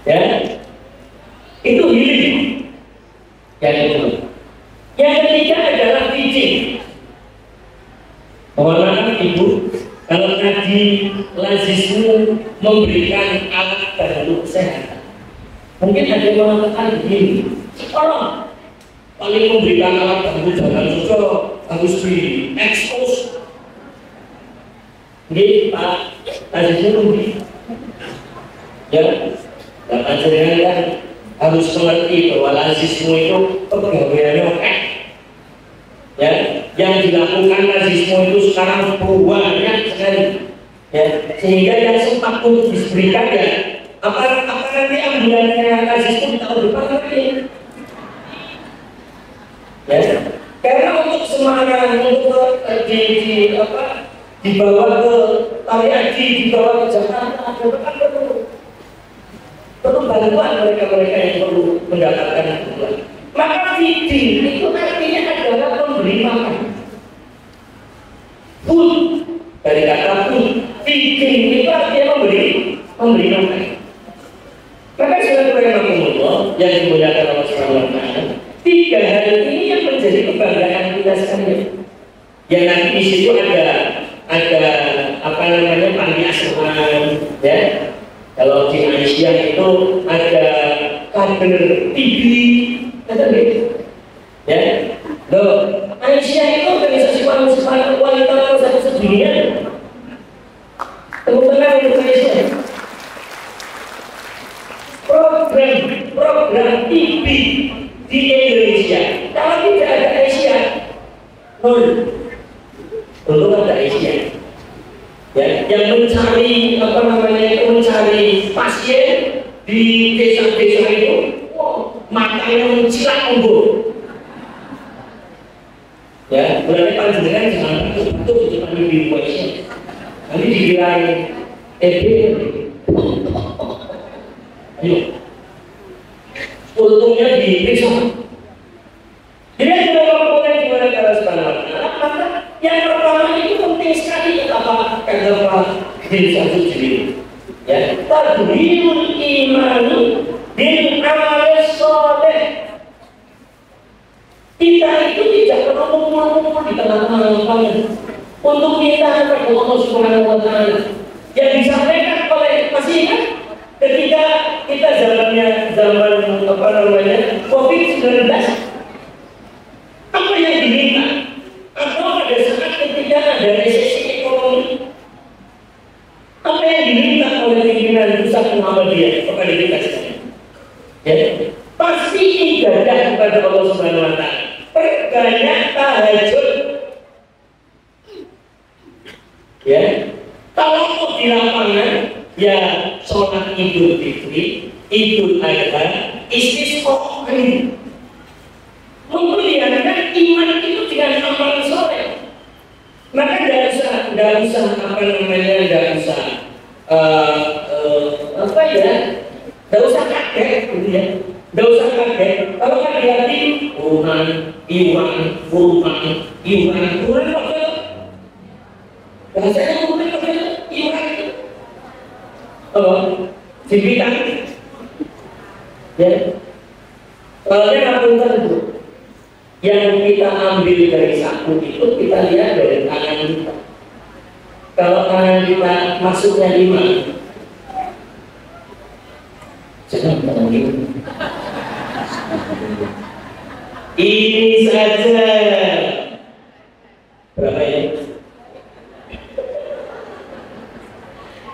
ya, itu healing. Yang ketiga adalah teaching. Mohon maaf Ibu, kalau tadi lazismu memberikan alat bantu kesehatan, mungkin ada yang mengatakan begini, sekolah paling memberikan alat bantu jalan juga harus di expose. Jadi Pak lazismu lebih, ya, dan ajaran kan harus mengerti bahwa lazismu itu pegawaiannya oke. Ya, yang dilakukan lazismu itu sekarang banyak sekali, ya, sehingga yang sempat untuk diberikan, ya, apa nanti ambulannya lazismu tahun depan lagi, ya, karena untuk semangat untuk dibawa ke Tariadi, dibawa ke Jakarta, perlu bantuan mereka yang perlu mendapatkan bantuan. Maka feeding itu artinya adalah memberi makan. Food, dari kata food, feeding itu artinya memberi makan. Maka subhanallah yang dimuliakan Allah Subhanahu wa Ta'ala, 3 hal ini yang menjadi kebanggaan kita sekalian. Yang nanti di situ ada panti asuhan, ya. Kalau di Malaysia itu ada kader TB, ada gitu, ya. Loh, Malaysia itu organisasi wanita nomor 1 sedunia. Tepuk tangan untuk Malaysia. Program TB di Indonesia. Kalau tidak ada Asia, nol. Untuk ada Asia, ya, yang mencari mencari pasien di desa-desa itu, matanya mencilat unggul. Mulanya panjenengan jangan takut itu tadi di voice. Nanti dikirain ayo. Untungnya diperiksa. Jadi ada orang gimana cara sebenarnya? Yang pertama itu penting sekali apa kata Pak Desa Suci. Ya, tadbirul imani bil amal soleh. Kita itu tidak perlu mengumpul di tengah-tengah untuk minta kepada Allah Subhanahu wa Ta'ala. Yang disampaikan oleh masih ingat ketika kita zaman apa namanya COVID-19, apa yang diminta? Atau pada saat ketika ada resesi ekonomi, apa yang diminta oleh pimpinan pusat Muhammadiyah kepada kita sekalian? Ya, pasti ibadah kepada Allah Subhanahu wa Ta'ala. Perbanyak tahajud. Ya, kalau di lapangan ya sholat Idul Fitri, Idul Adha, istisqa. Memperlihatkan iman itu dengan amal soleh. Maka tidak usah apa namanya, tidak usah apa ya, tidak usah kaget gitu ya. Tidak usah kaget. Kalau kan hati Iwan, bahasanya mungkin Iwan Cibitan ya. Soalnya ngapunten itu yang kita ambil dari saku itu kita lihat dari tangan kita. Kalau tangan kita masuknya 5, jangan ngomongin ini saja berapa ya?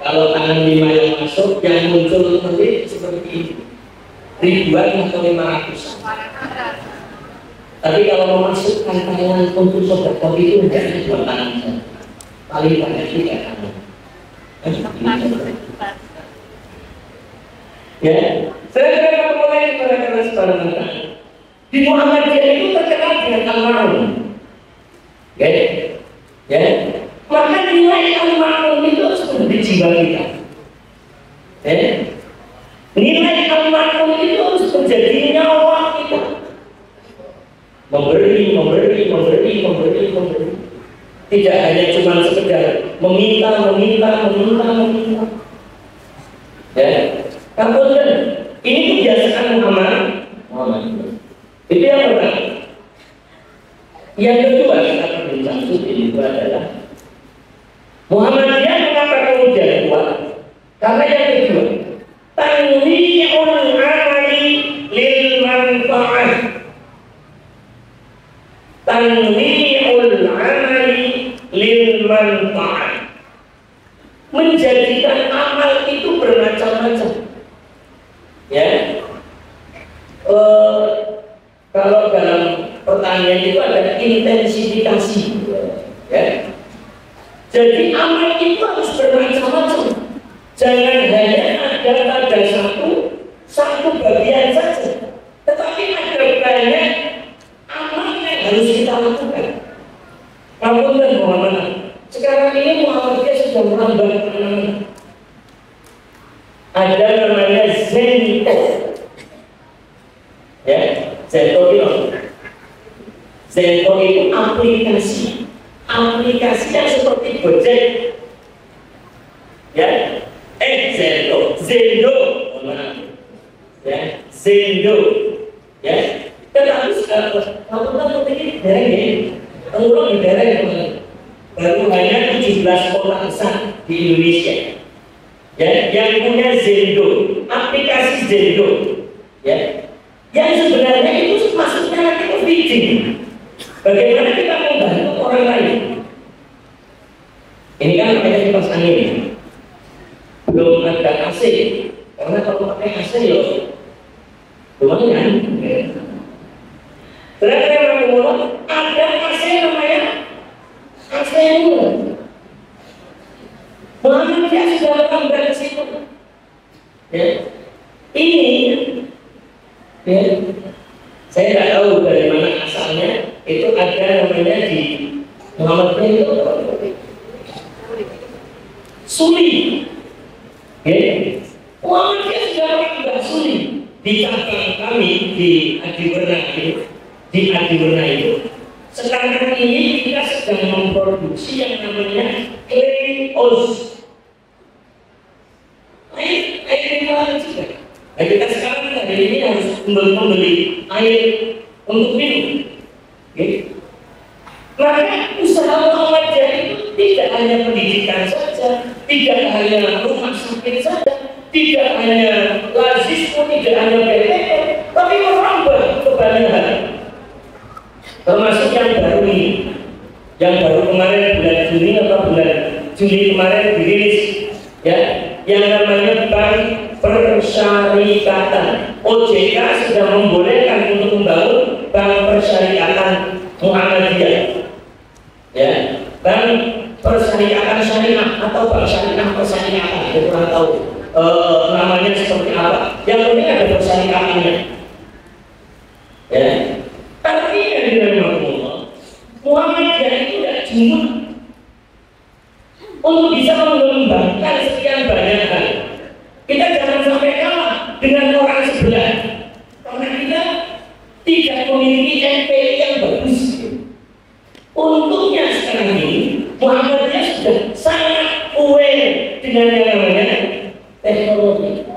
Kalau tangan 5 yang masuk, yang muncul nanti seperti ini, ribuan atau 500. Tapi kalau memasukkan tangan untuk sedekah itu tidak ada tangan, paling banyak 3 tangan. Ya, saya mulai kepada sekarang. Di Muhammadiyah itu terkenal dengan al-ma'ruf. Ya, ya. Maka nilai al-ma'ruf itu harus ada di jiwa kita. Ya. Nilai al-ma'ruf itu harus menjadi nyawa kita. Memberi. Tidak hanya cuma sekedar meminta. Ya. Kemudian ini kebiasaan Muhammad. Itu yang pertama. Yang kedua kita berbincang itu adalah Muhammadiyah mengapa kemudian kuat? Karena yang kedua, tanwi'ul amali lil manfa'ah. Tanwi'ul amali lil manfa'ah. Menjadikan amal itu bermacam-macam. Ya. Kalau dalam pertanian itu ada intensifikasi, ya. Jadi amal itu harus bermacam-macam. Jangan hanya ada pada satu bagian saja, tetapi ada banyak amal yang harus kita lakukan. Namun dan Muhammad, sekarang ini Muhammadiyah sudah merambah kemana-mana. Ada namanya Zento. Ya, Zento itu aplikasinya seperti Gojek. Ya, Zendo, ya, Zendo, ya. Tetapi kalau kita ini dereng, baru hanya 17 kota besar di Indonesia. Ya, yang punya Zendo, aplikasi Zendo, ya. Yang sebenarnya itu maksudnya nanti ke feeding. Bagaimana kita membantu orang lain? Ini kan namanya kipas angin. Belum ada AC. Karena kalau pakai AC ya lumayan. Ternyata yang ada AC namanya AC ini. Muhammadiyah sudah menambah ke situ. Ya. Ini ya, saya tidak tahu dari mana asalnya, itu ada namanya di Muhammadiyah itu Suli. Muhammadiyah sudah menambah Suli. Di cabang kami di Adiwerna itu sekarang ini kita sedang memproduksi yang namanya Clean Oz. Air mineral juga. Nah, kita sekarang hari ini harus membeli air untuk minum. Maka usaha Muhammadiyah itu tidak hanya pendidikan saja, tidak hanya rumah sakit saja, tidak hanya lazismu, tidak hanya BPN, tapi merambah ke banyak hal. Termasuk yang baru ini, yang baru kemarin bulan Juni atau bulan Juli kemarin dirilis, ya, yang namanya Bank Persyarikatan. OJK sudah membolehkan untuk membangun Bank Persyarikatan Muhammadiyah, ya, Bank Persyarikatan Syariah atau Bank Syariah Persyarikatan, saya kurang tahu namanya seperti apa. Yang penting ada persyarikatannya, ya. Artinya di dalam Muhammadiyah itu tidak cuma untuk bisa mengembangkan sekian banyak hal. Kita jangan sampai kalah dengan orang sebelah, karena kita tidak memiliki NPI yang bagus. Untungnya sekarang ini Muhammadiyah sudah sangat aware dengan yang namanya teknologi.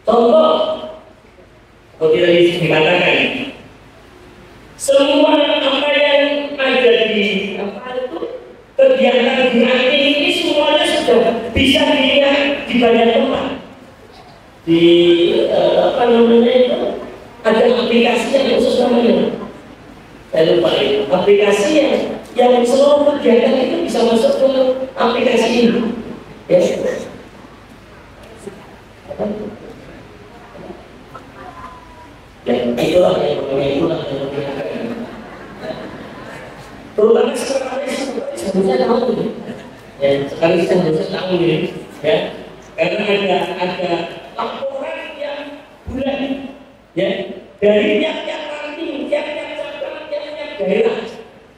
Contoh, kalau tidak dikatakan, semua apa yang ada di kegiatan gratis ini semuanya sudah bisa dilihat di banyak tempat. Di apa namanya itu ada aplikasi yang khusus namanya, saya lupa itu aplikasi yang seluruh kegiatan itu bisa masuk ke aplikasi ini, ya. Dan itulah yang terutama sekarang seharusnya tahu, ya, sekarang seharusnya tahu ini, ya, karena ada laporan yang bulan, ya, dari tiap-tiap ranting, tiap-tiap cabang, tiap-tiap daerah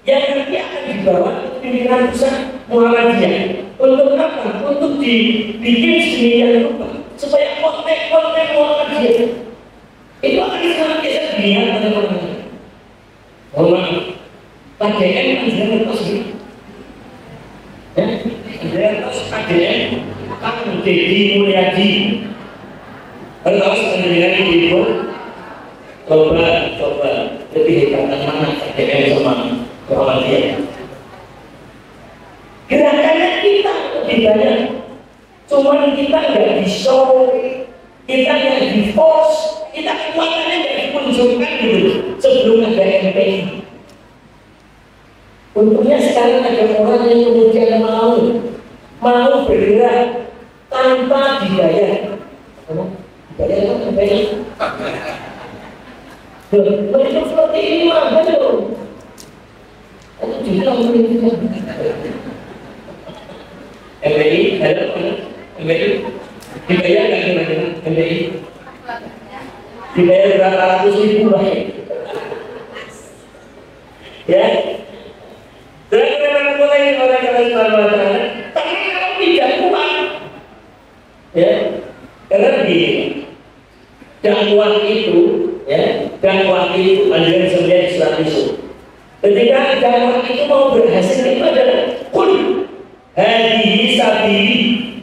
yang nanti akan dibawa ke pimpinan pusat Muhammadiyah. Untuk apa? Untuk dibikin sedemikian rupa supaya konten-konten Muhammadiyah itu akan sangat bisa dilihat oleh orang. Mohon maaf, KDN jangan terus gitu. Jangan terus KDN Kang Deddy Mulyadi. Kalau dengan ibu, coba lebih hebat mana KDN sama Muhammadiyah. Gerakannya kita lebih banyak, cuman kita nggak di show, kita nggak di post, kita kekuatannya nggak dimunculkan dulu sebelum ada MPI. Untungnya sekarang ada orang yang kemudian mau bergerak tanpa dibayar. Dibayar kan MPI? Mereka seperti ini mah, betul. Itu juga menunjukkan MPI, ada MPI dibayar nggak gimana MPI? Dibayar berapa ratus ribu lah, ya. Dan memang mulai orang-orang Subhanahu, tapi kalau tidak kuat, ya, karena begini, dakwah itu, ya, dakwah itu anjuran sebenarnya Islam itu. Ketika dakwah itu mau berhasil itu adalah kul hadhihi sabili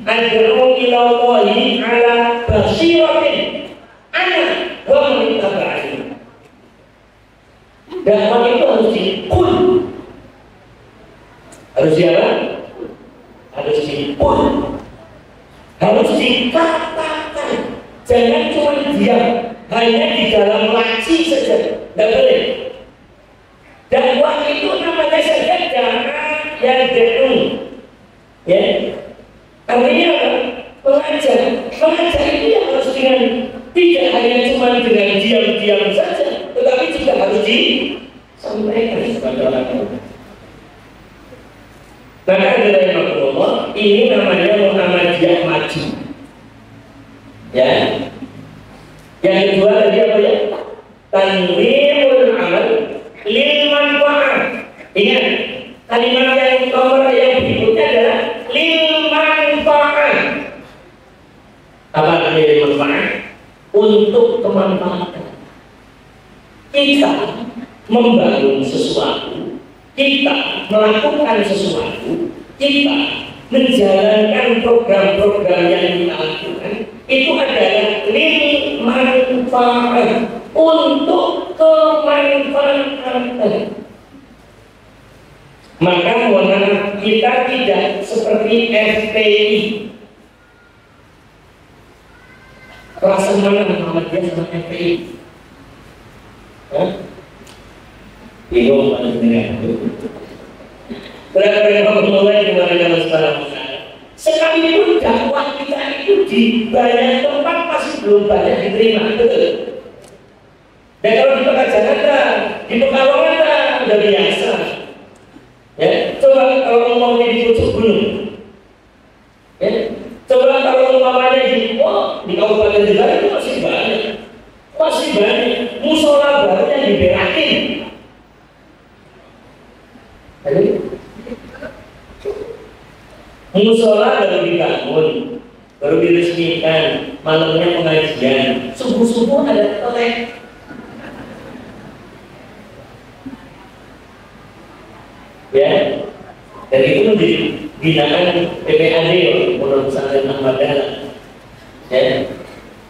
ad'u ila Allahi ala basiratin ana wa man ittaba'ani. Dakwah itu harus dikul, harus siapa? Harus dikul, harus dikatakan, jangan cuma diam, hanya di dalam laci saja, tidak boleh. Dakwah itu namanya saja jangan yang denu, ya. Artinya apa? Mengajar itu yang harus dengan tidak hanya cuma dengan diam-diam saja, tetapi juga harus disampaikan kepada orang. Maka dari Allah ini namanya Muhammadiyah maju, ya. Yang kedua tadi apa ya? Tanwirul amal lil manfaat. Ingat, Kalimat yang nomor yang berikutnya adalah lil manfaat. Apa lil manfaat? Untuk kemanfaatan. Kita membangun sesuatu, kita melakukan sesuatu, kita menjalankan program-program yang kita lakukan, itu adalah lil manfaat, untuk kemanfaatan. Maka mohon maaf, kita tidak seperti FPI. Rasa mana Muhammadiyah sama FPI? Bingung pada dengan itu. Berapa mulai dimana dalam sekarang sekalipun dakwah kita itu di banyak tempat masih belum banyak diterima, betul? Dan kalau di Jakarta, di Pekalongan udah biasa. Ya, coba kalau mau di pucuk gunung, ya, coba kalau umpamanya di Kabupaten Jember itu masih banyak musola baru yang diberakin. Musola baru dibangun, baru diresmikan, malamnya pengajian, subuh-subuh ada telek. Ya, dan itu digunakan PPAD menurut pesantren Ahmad Dahlan. Ya,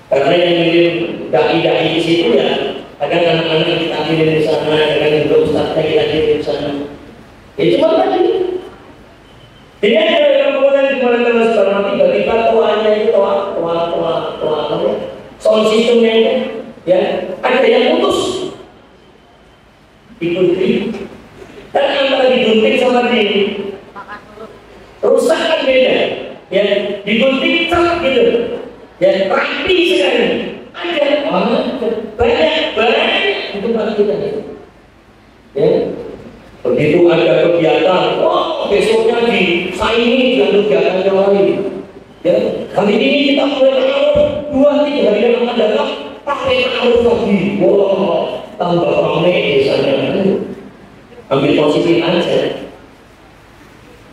karena yang ngirim dai-dai di situ ya, kadang anak-anak kita kirim di sana, kadang juga ustaznya kita kirim di sana. Ya cuma tadi. Jadi ada yang kemudian dimana terus karena tiba-tiba tuanya itu tua, sound systemnya itu, ya ada yang putus, dikunci. Dan antara digunting sama rusak kan beda, ya digunting sama gitu, ya rapi sekali. Ada banyak itu pak kita, ya begitu ada kegiatan, besoknya disaingi dengan kegiatan yang lain. Ya kali ini kita mulai taruh 2-3 hari yang akan datang pakai taruh lagi, tambah ramai desanya. Ambil positif aja.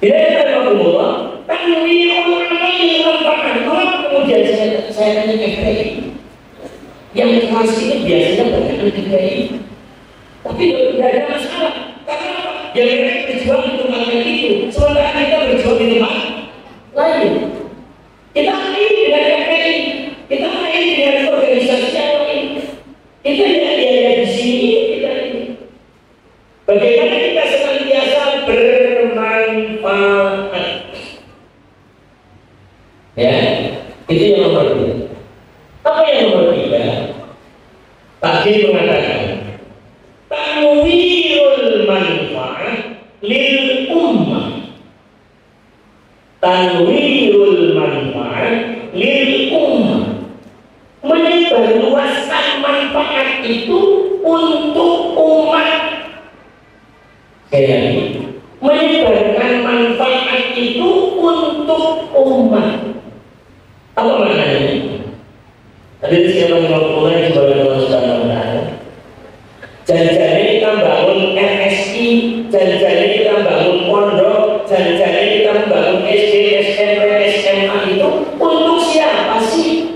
Tidak ada apa-apa. Tanwirul amali manfaat. Kemudian saya tanya FPI. Yang keras itu biasanya banyak FPI. Tapi tidak ada masalah. Karena yang mereka berjuang di tempat itu, sementara kita berjuang di tempat lain. Kita lain dengan FPI. Kita lain dengan organisasi yang lain. Kita tidak ada di sini. Bagaimana kita senantiasa bermanfaat? Ya, itu yang nomor 2. Apa yang nomor 3? Tadi mengatakan tanwirul manfaat lil ummah. Tanwirul manfaat lil ummah, menyebarluaskan manfaat itu untuk umat. Menyebarkan manfaat itu untuk umat. Apa maknanya? Tadi siapa yang mulai sebagai Allah Subhanahu wa Ta'ala. Jangan-jangan kita bangun RSI, jangan-jangan kita bangun pondok, jangan-jangan kita bangun SD, SMP, SMA itu untuk siapa sih?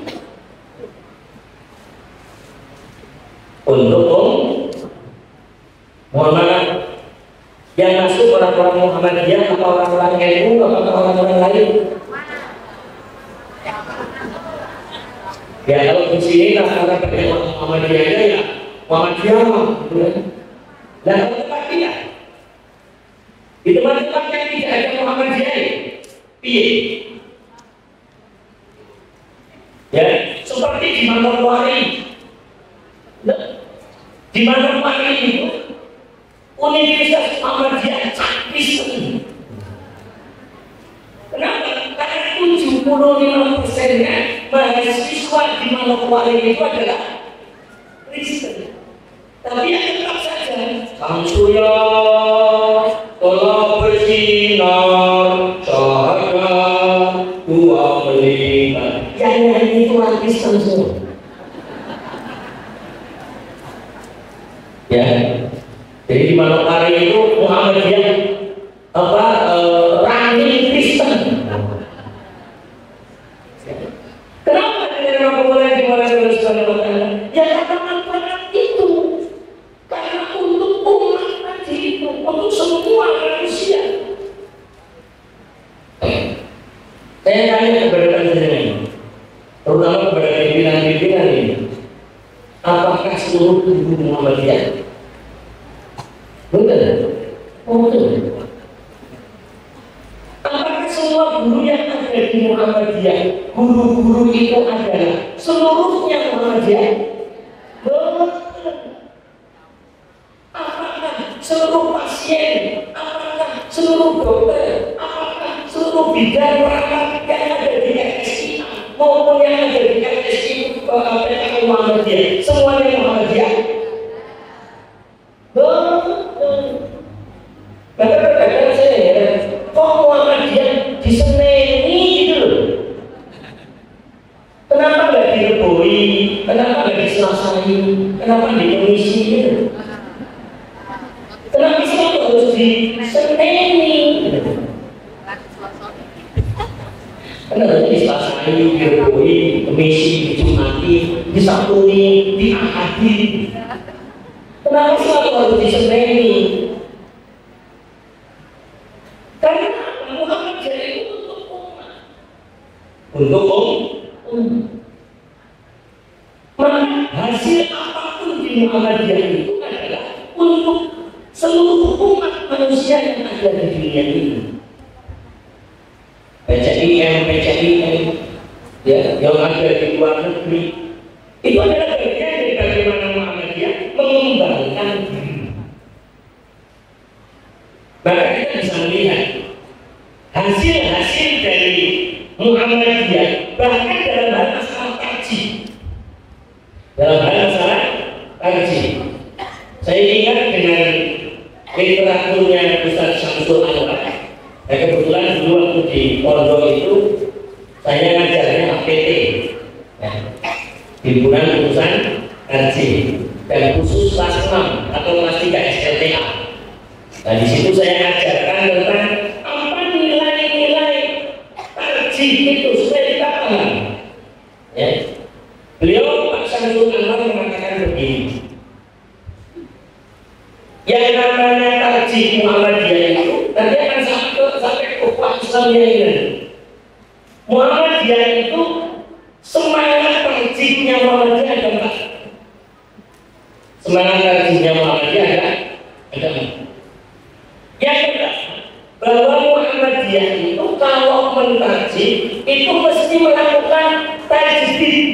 Untuk mohon maaf, yang masuk orang-orang Muhammadiyah atau orang-orang NU atau orang-orang lain. Ya kalau di sini orang Muhammadiyahnya ya Muhammadiyah, dan tempat tidak. Di tempat-tempat yang tidak ada Muhammadiyah, piye? Ya seperti di Manokwari. Di Manokwari itu Universitas Ahmadiyah Kristen. Kenapa? Karena 75%-nya mahasiswa di Manokwari itu adalah Kristen. Tapi yang tetap saja Samsuya telah bersinar cahaya tua melingkar. Yang lain itu orang Kristen semua. Ya. Jadi di Manokwari itu Muhammadiyah running Kristen. Kenapa dengan boleh dimulai terus ya karena manfaat itu, karena untuk umat tadi itu, untuk semua manusia. Saya tanya kepada kalian, terutama kepada pimpinan-pimpinan ini, apakah seluruh guru Muhammadiyah? Benar? Oh betul. Apakah semua guru yang ada di Muhammadiyah, guru-guru itu adalah seluruhnya Muhammadiyah? Betul. Apakah seluruh pasien, apakah seluruh dokter, apakah seluruh bidang perangkat yang ada di RSI maupun yang ada di RSI Muhammadiyah, semuanya Muhammadiyah? Betul. Kadang-kadang saya kok Muhammadiyah diseneni gitu loh. Kenapa nggak direboi? Kenapa nggak diselasai? Kenapa dikomisi gitu? Kenapa sih harus diseneni? Kenapa diselasai, direboi, komisi, dicumati, disantuni, diahadi? Kenapa sih harus diseneni? Karena Muhammadiyah itu untuk umat, untuk umat. Maka hasil apapun di Muhammadiyah itu adalah untuk seluruh umat manusia yang ada di dunia ini. PCIM, ya, yang ada di luar negeri, itu adalah bagian dari bagaimana Muhammadiyah mengembangkan diri. Maka kita bisa melihat hasil-hasil dari Muhammadiyah bahkan dalam hal masalah kaji. Dalam hal masalah kaji, saya ingat dengan literaturnya Ustaz Syamsul Anwar. Kebetulan dulu waktu di pondok itu saya ngajarnya APT, ya, himpunan urusan kaji, dan khusus kelas 6 atau kelas 3 SLTA. Nah di situ saya ajarkan tentang apa nilai-nilai tarjih itu supaya kita paham. Ya. Beliau Pak Syamsul Anwar mengatakan begini, yang namanya tarjih Muhammadiyah itu nanti akan sampai ke Pak Islamnya ini. Muhammadiyah itu semangat tarjihnya Muhammadiyah ada empat. Semangat tarjihnya Muhammadiyah ada empat. Yang kedua, bahwa Muhammadiyah itu kalau mentarjih itu mesti melakukan tajdid.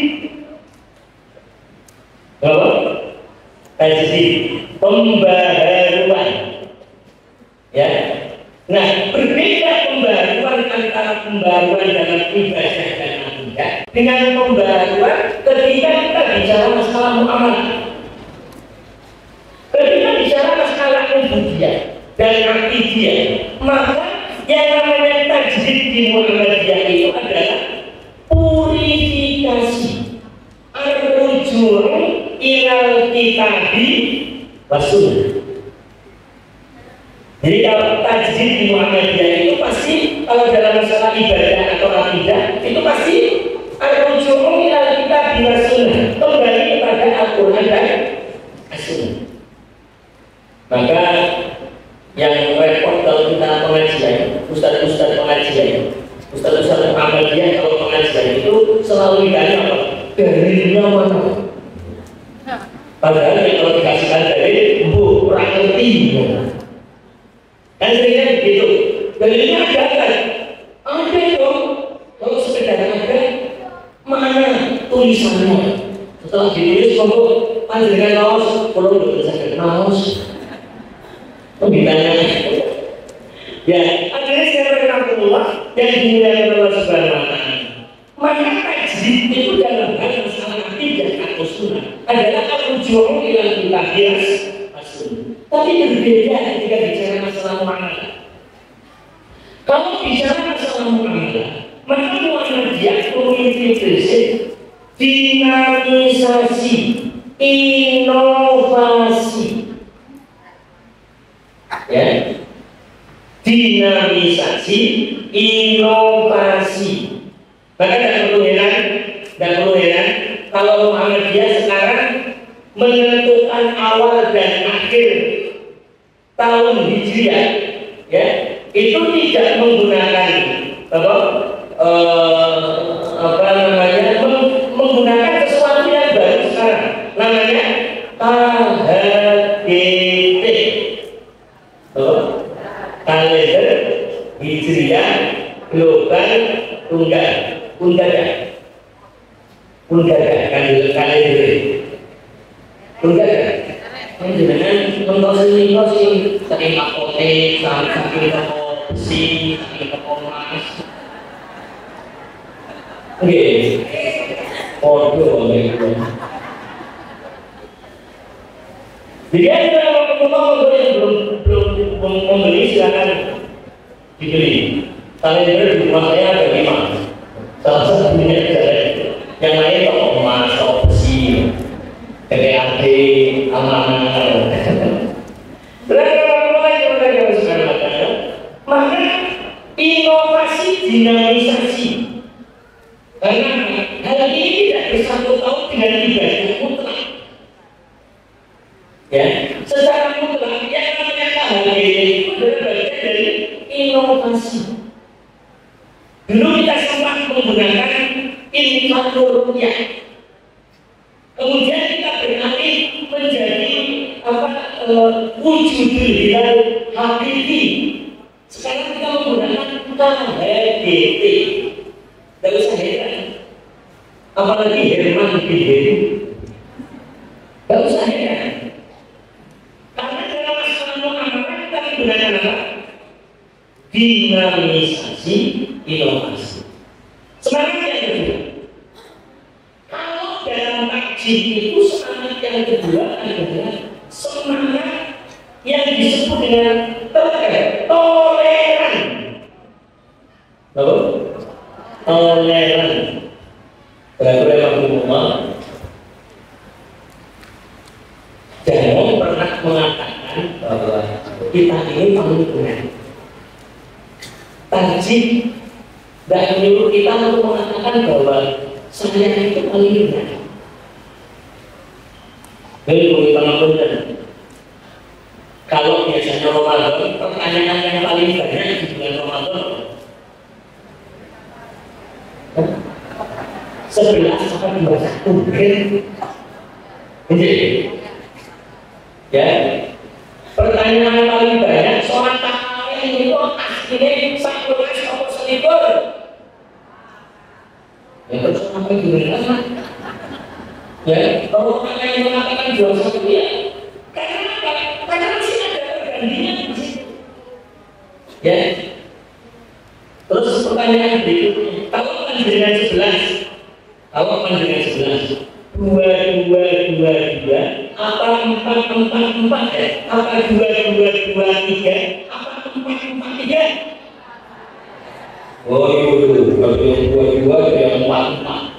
Bahwa tajdid, pembaharuan. Ya. Nah, berbeda pembaharuan antara pembaharuan dalam ibadah dan akidah dengan pembaharuan ketika kita bicara masalah muamalah. Ketika bicara masalah ubudiyah dan akidiyah, maka yang namanya tajdid di Muhammadiyah itu adalah purifikasi, ar-rujuu ilal kitabi was sunnah. Jadi kalau tajdid di Muhammadiyah itu pasti, kalau dalam masalah ibadah atau akidah itu pasti ar-rujuu ilal kitabi was sunnah, kembali kepada Al-Quran dan As-Sunnah. Maka yang repot kalau kita pengajian, ustaz-ustaz pengajian, ustaz-ustaz Muhammadiyah kalau pengajian itu selalu ditanya apa? Dalilnya mana? Padahal kalau dikasihkan dari bu kurang ngerti, kan seringnya begitu. Dalilnya ada kan? Ada dong. Kalau sekedar ada, mana tulisannya? Setelah ditulis, kamu panjangkan naos, kalau udah tulisan naos. Ditanya, ya akhirnya saya berkata yang dimuliakan Allah Subhanahu Wa Taala. Maka tajdid itu dalam hal masalah akidah atau sunnah adalah ar-rujuu ilal kitab was sunnah. Tapi berbeda ketika bicara masalah muamalah. Kalau bicara masalah muamalah, maka Muhammadiyah memiliki prinsip dinamisasi, inovasi. Ya, di dinamisasi, inovasi. Maka tidak perlu heran kalau Muhammadiyah sekarang menentukan awal dan akhir tahun Hijriah, ya, itu tidak menggunakan menggunakan sesuatu yang baru sekarang, namanya KHDT, kalender Hijriah global kalender dengan mengosi saking apotek, saking toko besi, saking toko emas. Oke, jadi ada orang yang belum membeli silakan dibeli. Kalender di rumah saya ada 5. Salah satunya yang lain toko emas, toko besi, TPAD, amanah. Maka inovasi dinamisasi, karena hal ini tidak bersangkut paut dengan ibadah mutlak. Ya, secara mutlak yang namanya KHDT itu adalah bagian dari inovasi. Dulu kita sempat menggunakan indikator rupiah. Kemudian kita beralih menjadi wujudul hilal hakiki. Sekarang kita menggunakan KHDT. Tidak usah heran. Apalagi Herman Bidin. Tidak usah heran. Karena dalam masalah muamalah kita menggunakan apa? Dinamisasi, inovasi. Semangat yang kedua. Kalau dalam takjil itu semangat yang kedua adalah semangat yang disebut dengan toleran. Toleran. Jangan pernah mengatakan bahwa kita ini paling benar. Takjil tidak menyuruh kita untuk mengatakan bahwa saya itu paling benar. Kalau biasanya Ramadan, pertanyaan yang paling banyak di bulan Ramadan 11 sampai 21. Ya, pertanyaan yang paling banyak soal tarawih itu aslinya satu atau selibur. Ya terus sampai gimana? Ya, kalau ada yang mengatakan 21 ya, karena apa? Karena masih ada perbandingan di situ. Ya. Terus pertanyaan berikutnya, kalau panjenengan 11, dua, apa 4 ya? Apa 2, 3? Apa 4, 3? Oh itu, kalau yang 2 yang 4.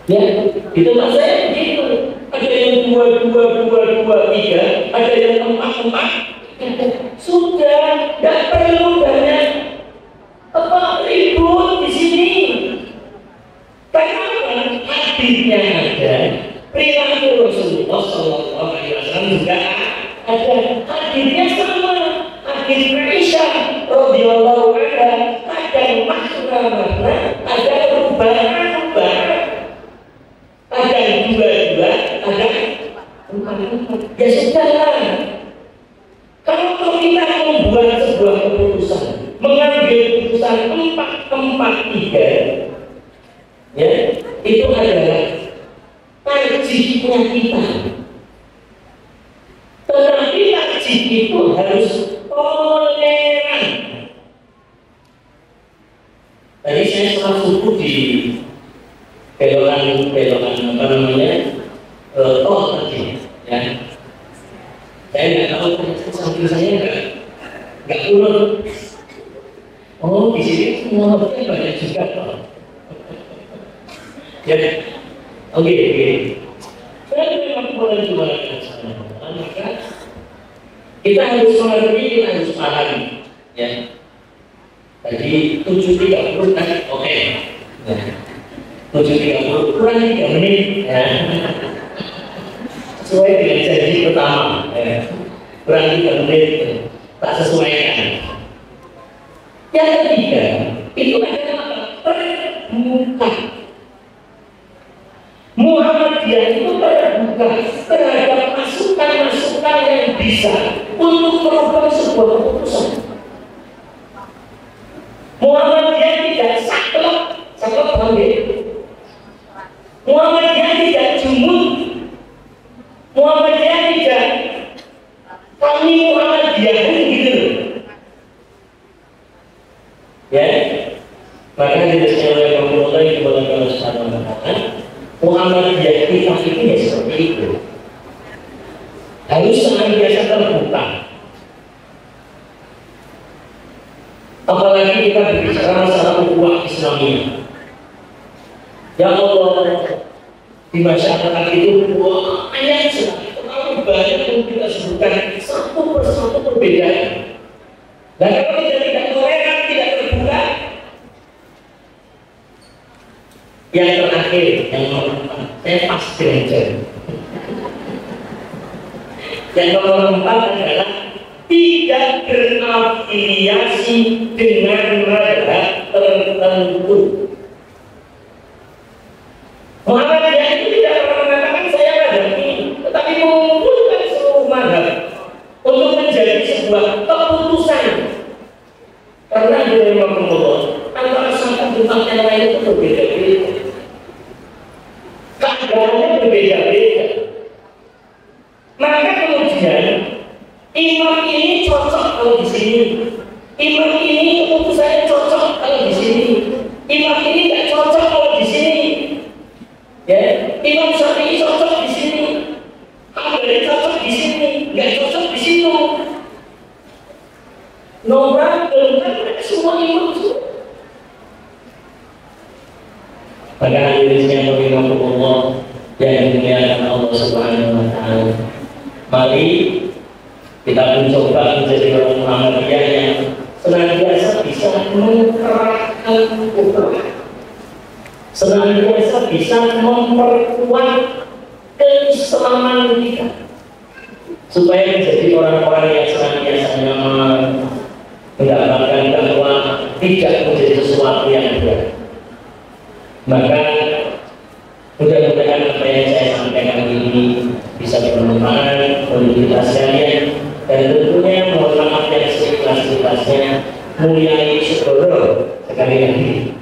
Ya, itu maksudnya begitu. Ada yang 2, 3, ada yang 4. Sudah, tidak perlu banyak ribut di sini. Karena hadisnya ada, perilaku Rasulullah SAW juga ada. Hadisnya sama. Hadis Aisyah radhiyallahu anha ada makna, ada perubahan, ada 2, ada 4. Ya sudahlah. Kalau kita membuat sebuah keputusan, mengambil keputusan 4, 3, ya, itu adalah tarjihnya kita. Tetapi tarjih itu harus toleran. Tadi saya setelah subuh di belokan apa namanya tol tadi, ya. Saya nggak tahu samping saya nggak urut. Oh di sini motornya banyak juga Pak. Ya, oke. Saya memang boleh jualan maka Kita harus mengerti, kita harus pahami. Ya. Tadi 7.30 kan, oke. Ya. 7.30 kurang 3 menit. Ya. Sesuai dengan janji pertama. Ya. Kurang 3 menit, tak sesuaikan. Yang ketiga, itu adalah terbuka. Muhammadiyah itu terbuka terhadap masukan-masukan yang bisa untuk merubah sebuah keputusan. Muhammadiyah tidak saklek banget. Muhammadiyah tidak jumud. Muhammadiyah tidak kami Muhammadiyah gitu. Ya, maka dirinya oleh Rasulullah kepada Allah Subhanahu wa taala, Muhammadiyah kita ini seperti itu. Harus senantiasa terbuka. Apalagi kita berbicara masalah ukhuwah Islamiyah. Ya Allah, di masyarakat itu banyak sekali, terlalu banyak yang kita sebutkan satu persatu perbedaan. Dan kalau kita tidak toleran, tidak terbuka, yang terakhir, yang nomor 4, saya pasti mencari. Yang nomor 4 adalah tidak berafiliasi dengan mazhab tertentu. Muhammadiyah itu tidak pernah mengatakan saya mazhab ini, tetapi mengumpulkan seluruh mazhab untuk menjadi sebuah keputusan. Karena dari Rasulullah antara satu dengan yang lain itu berbeda-beda. Keadaannya berbeda-beda. Maka kemudian imam ini cocok kalau di sini, imam ini keputusannya cocok kalau di sini, imam ini tidak cocok kalau di sini. Ya, Imam Syafi'i cocok di sini, Hambali cocok di sini, nggak cocok di situ. Nomor semua imam semua. Maka hadirin yang Allah yang dimuliakan Allah Subhanahu wa taala. Mari kita mencoba menjadi orang Muhammadiyah yang senantiasa bisa menggerakkan ukhuwah, senantiasa bisa memperkuat keislaman kita, supaya menjadi orang-orang yang senantiasa mendapatkan bahwa tidak menjadi sesuatu yang berat. Maka mudah-mudahan apa yang saya sampaikan ini bisa bermanfaat untuk kita sekalian, dan tentunya mohon maaf yang seikhlas-ikhlasnya Mulyai Sugoro sekali lagi.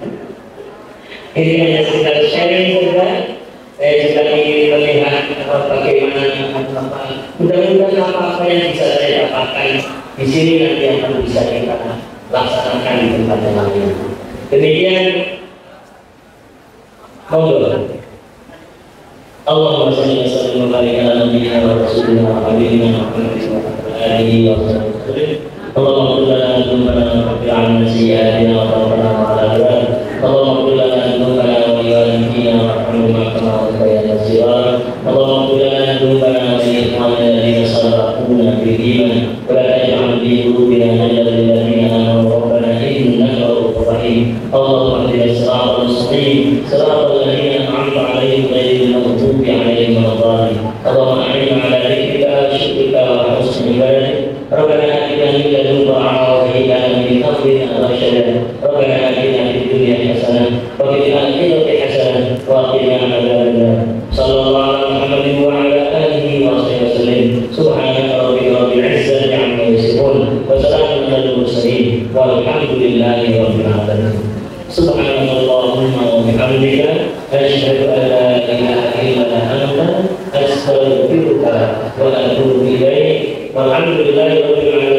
Ini hanya sekedar sharing saja. Saya juga ingin melihat bagaimana mudah-mudahan apa yang bisa saya dapatkan di sini nanti akan bisa kita laksanakan di tempat yang lain. Demikian, monggo. Allahumma shalli wa sallim wa barik ala nabiyyina wa rasulina wa habibina Muhammadin wa ala alihi wa sahbihi. Allahumma qul lana dzunubana wa ghfir 'anna sayyi'atina wa tawaffana ma'al abrar. Allahumma qul lana dzunubana wa liwalidina warhamhuma kama rabbayana shighara. Allahumma qul lana dzunubana wa li ikhwanina alladhina sabaquna bil iman wa la taj'al fi qulubina ghillan lil ladzina amanu rabbana innaka ra'ufur rahim. Allahumma ihdina as-siratal mustaqim, siratal ladzina an'amta 'alaihim ghairil maghdubi 'alaihim waladdallin. Allahumma a'inna 'ala dhikrika wa syukrika wa husni ibadatik. Rabbana atina min ladunka rahmatan wa hab lana min amrina rashada. Rabbana atina fid dunya hasanah wa fil akhirati hasanah wa qina adzabannar. Sallallahu alaihi Muhammadin wa ala alihi wa sahbihi wasallam. Subhana rabbika rabbil izzati 'amma yasifun wa salamun 'alal mursalin walhamdulillahi rabbil alamin. Subhanallahumma wa bihamdika asyhadu an la ilaha illa anta astaghfiruka wa atubu ilaik. Walhamdulillahi rabbil alamin.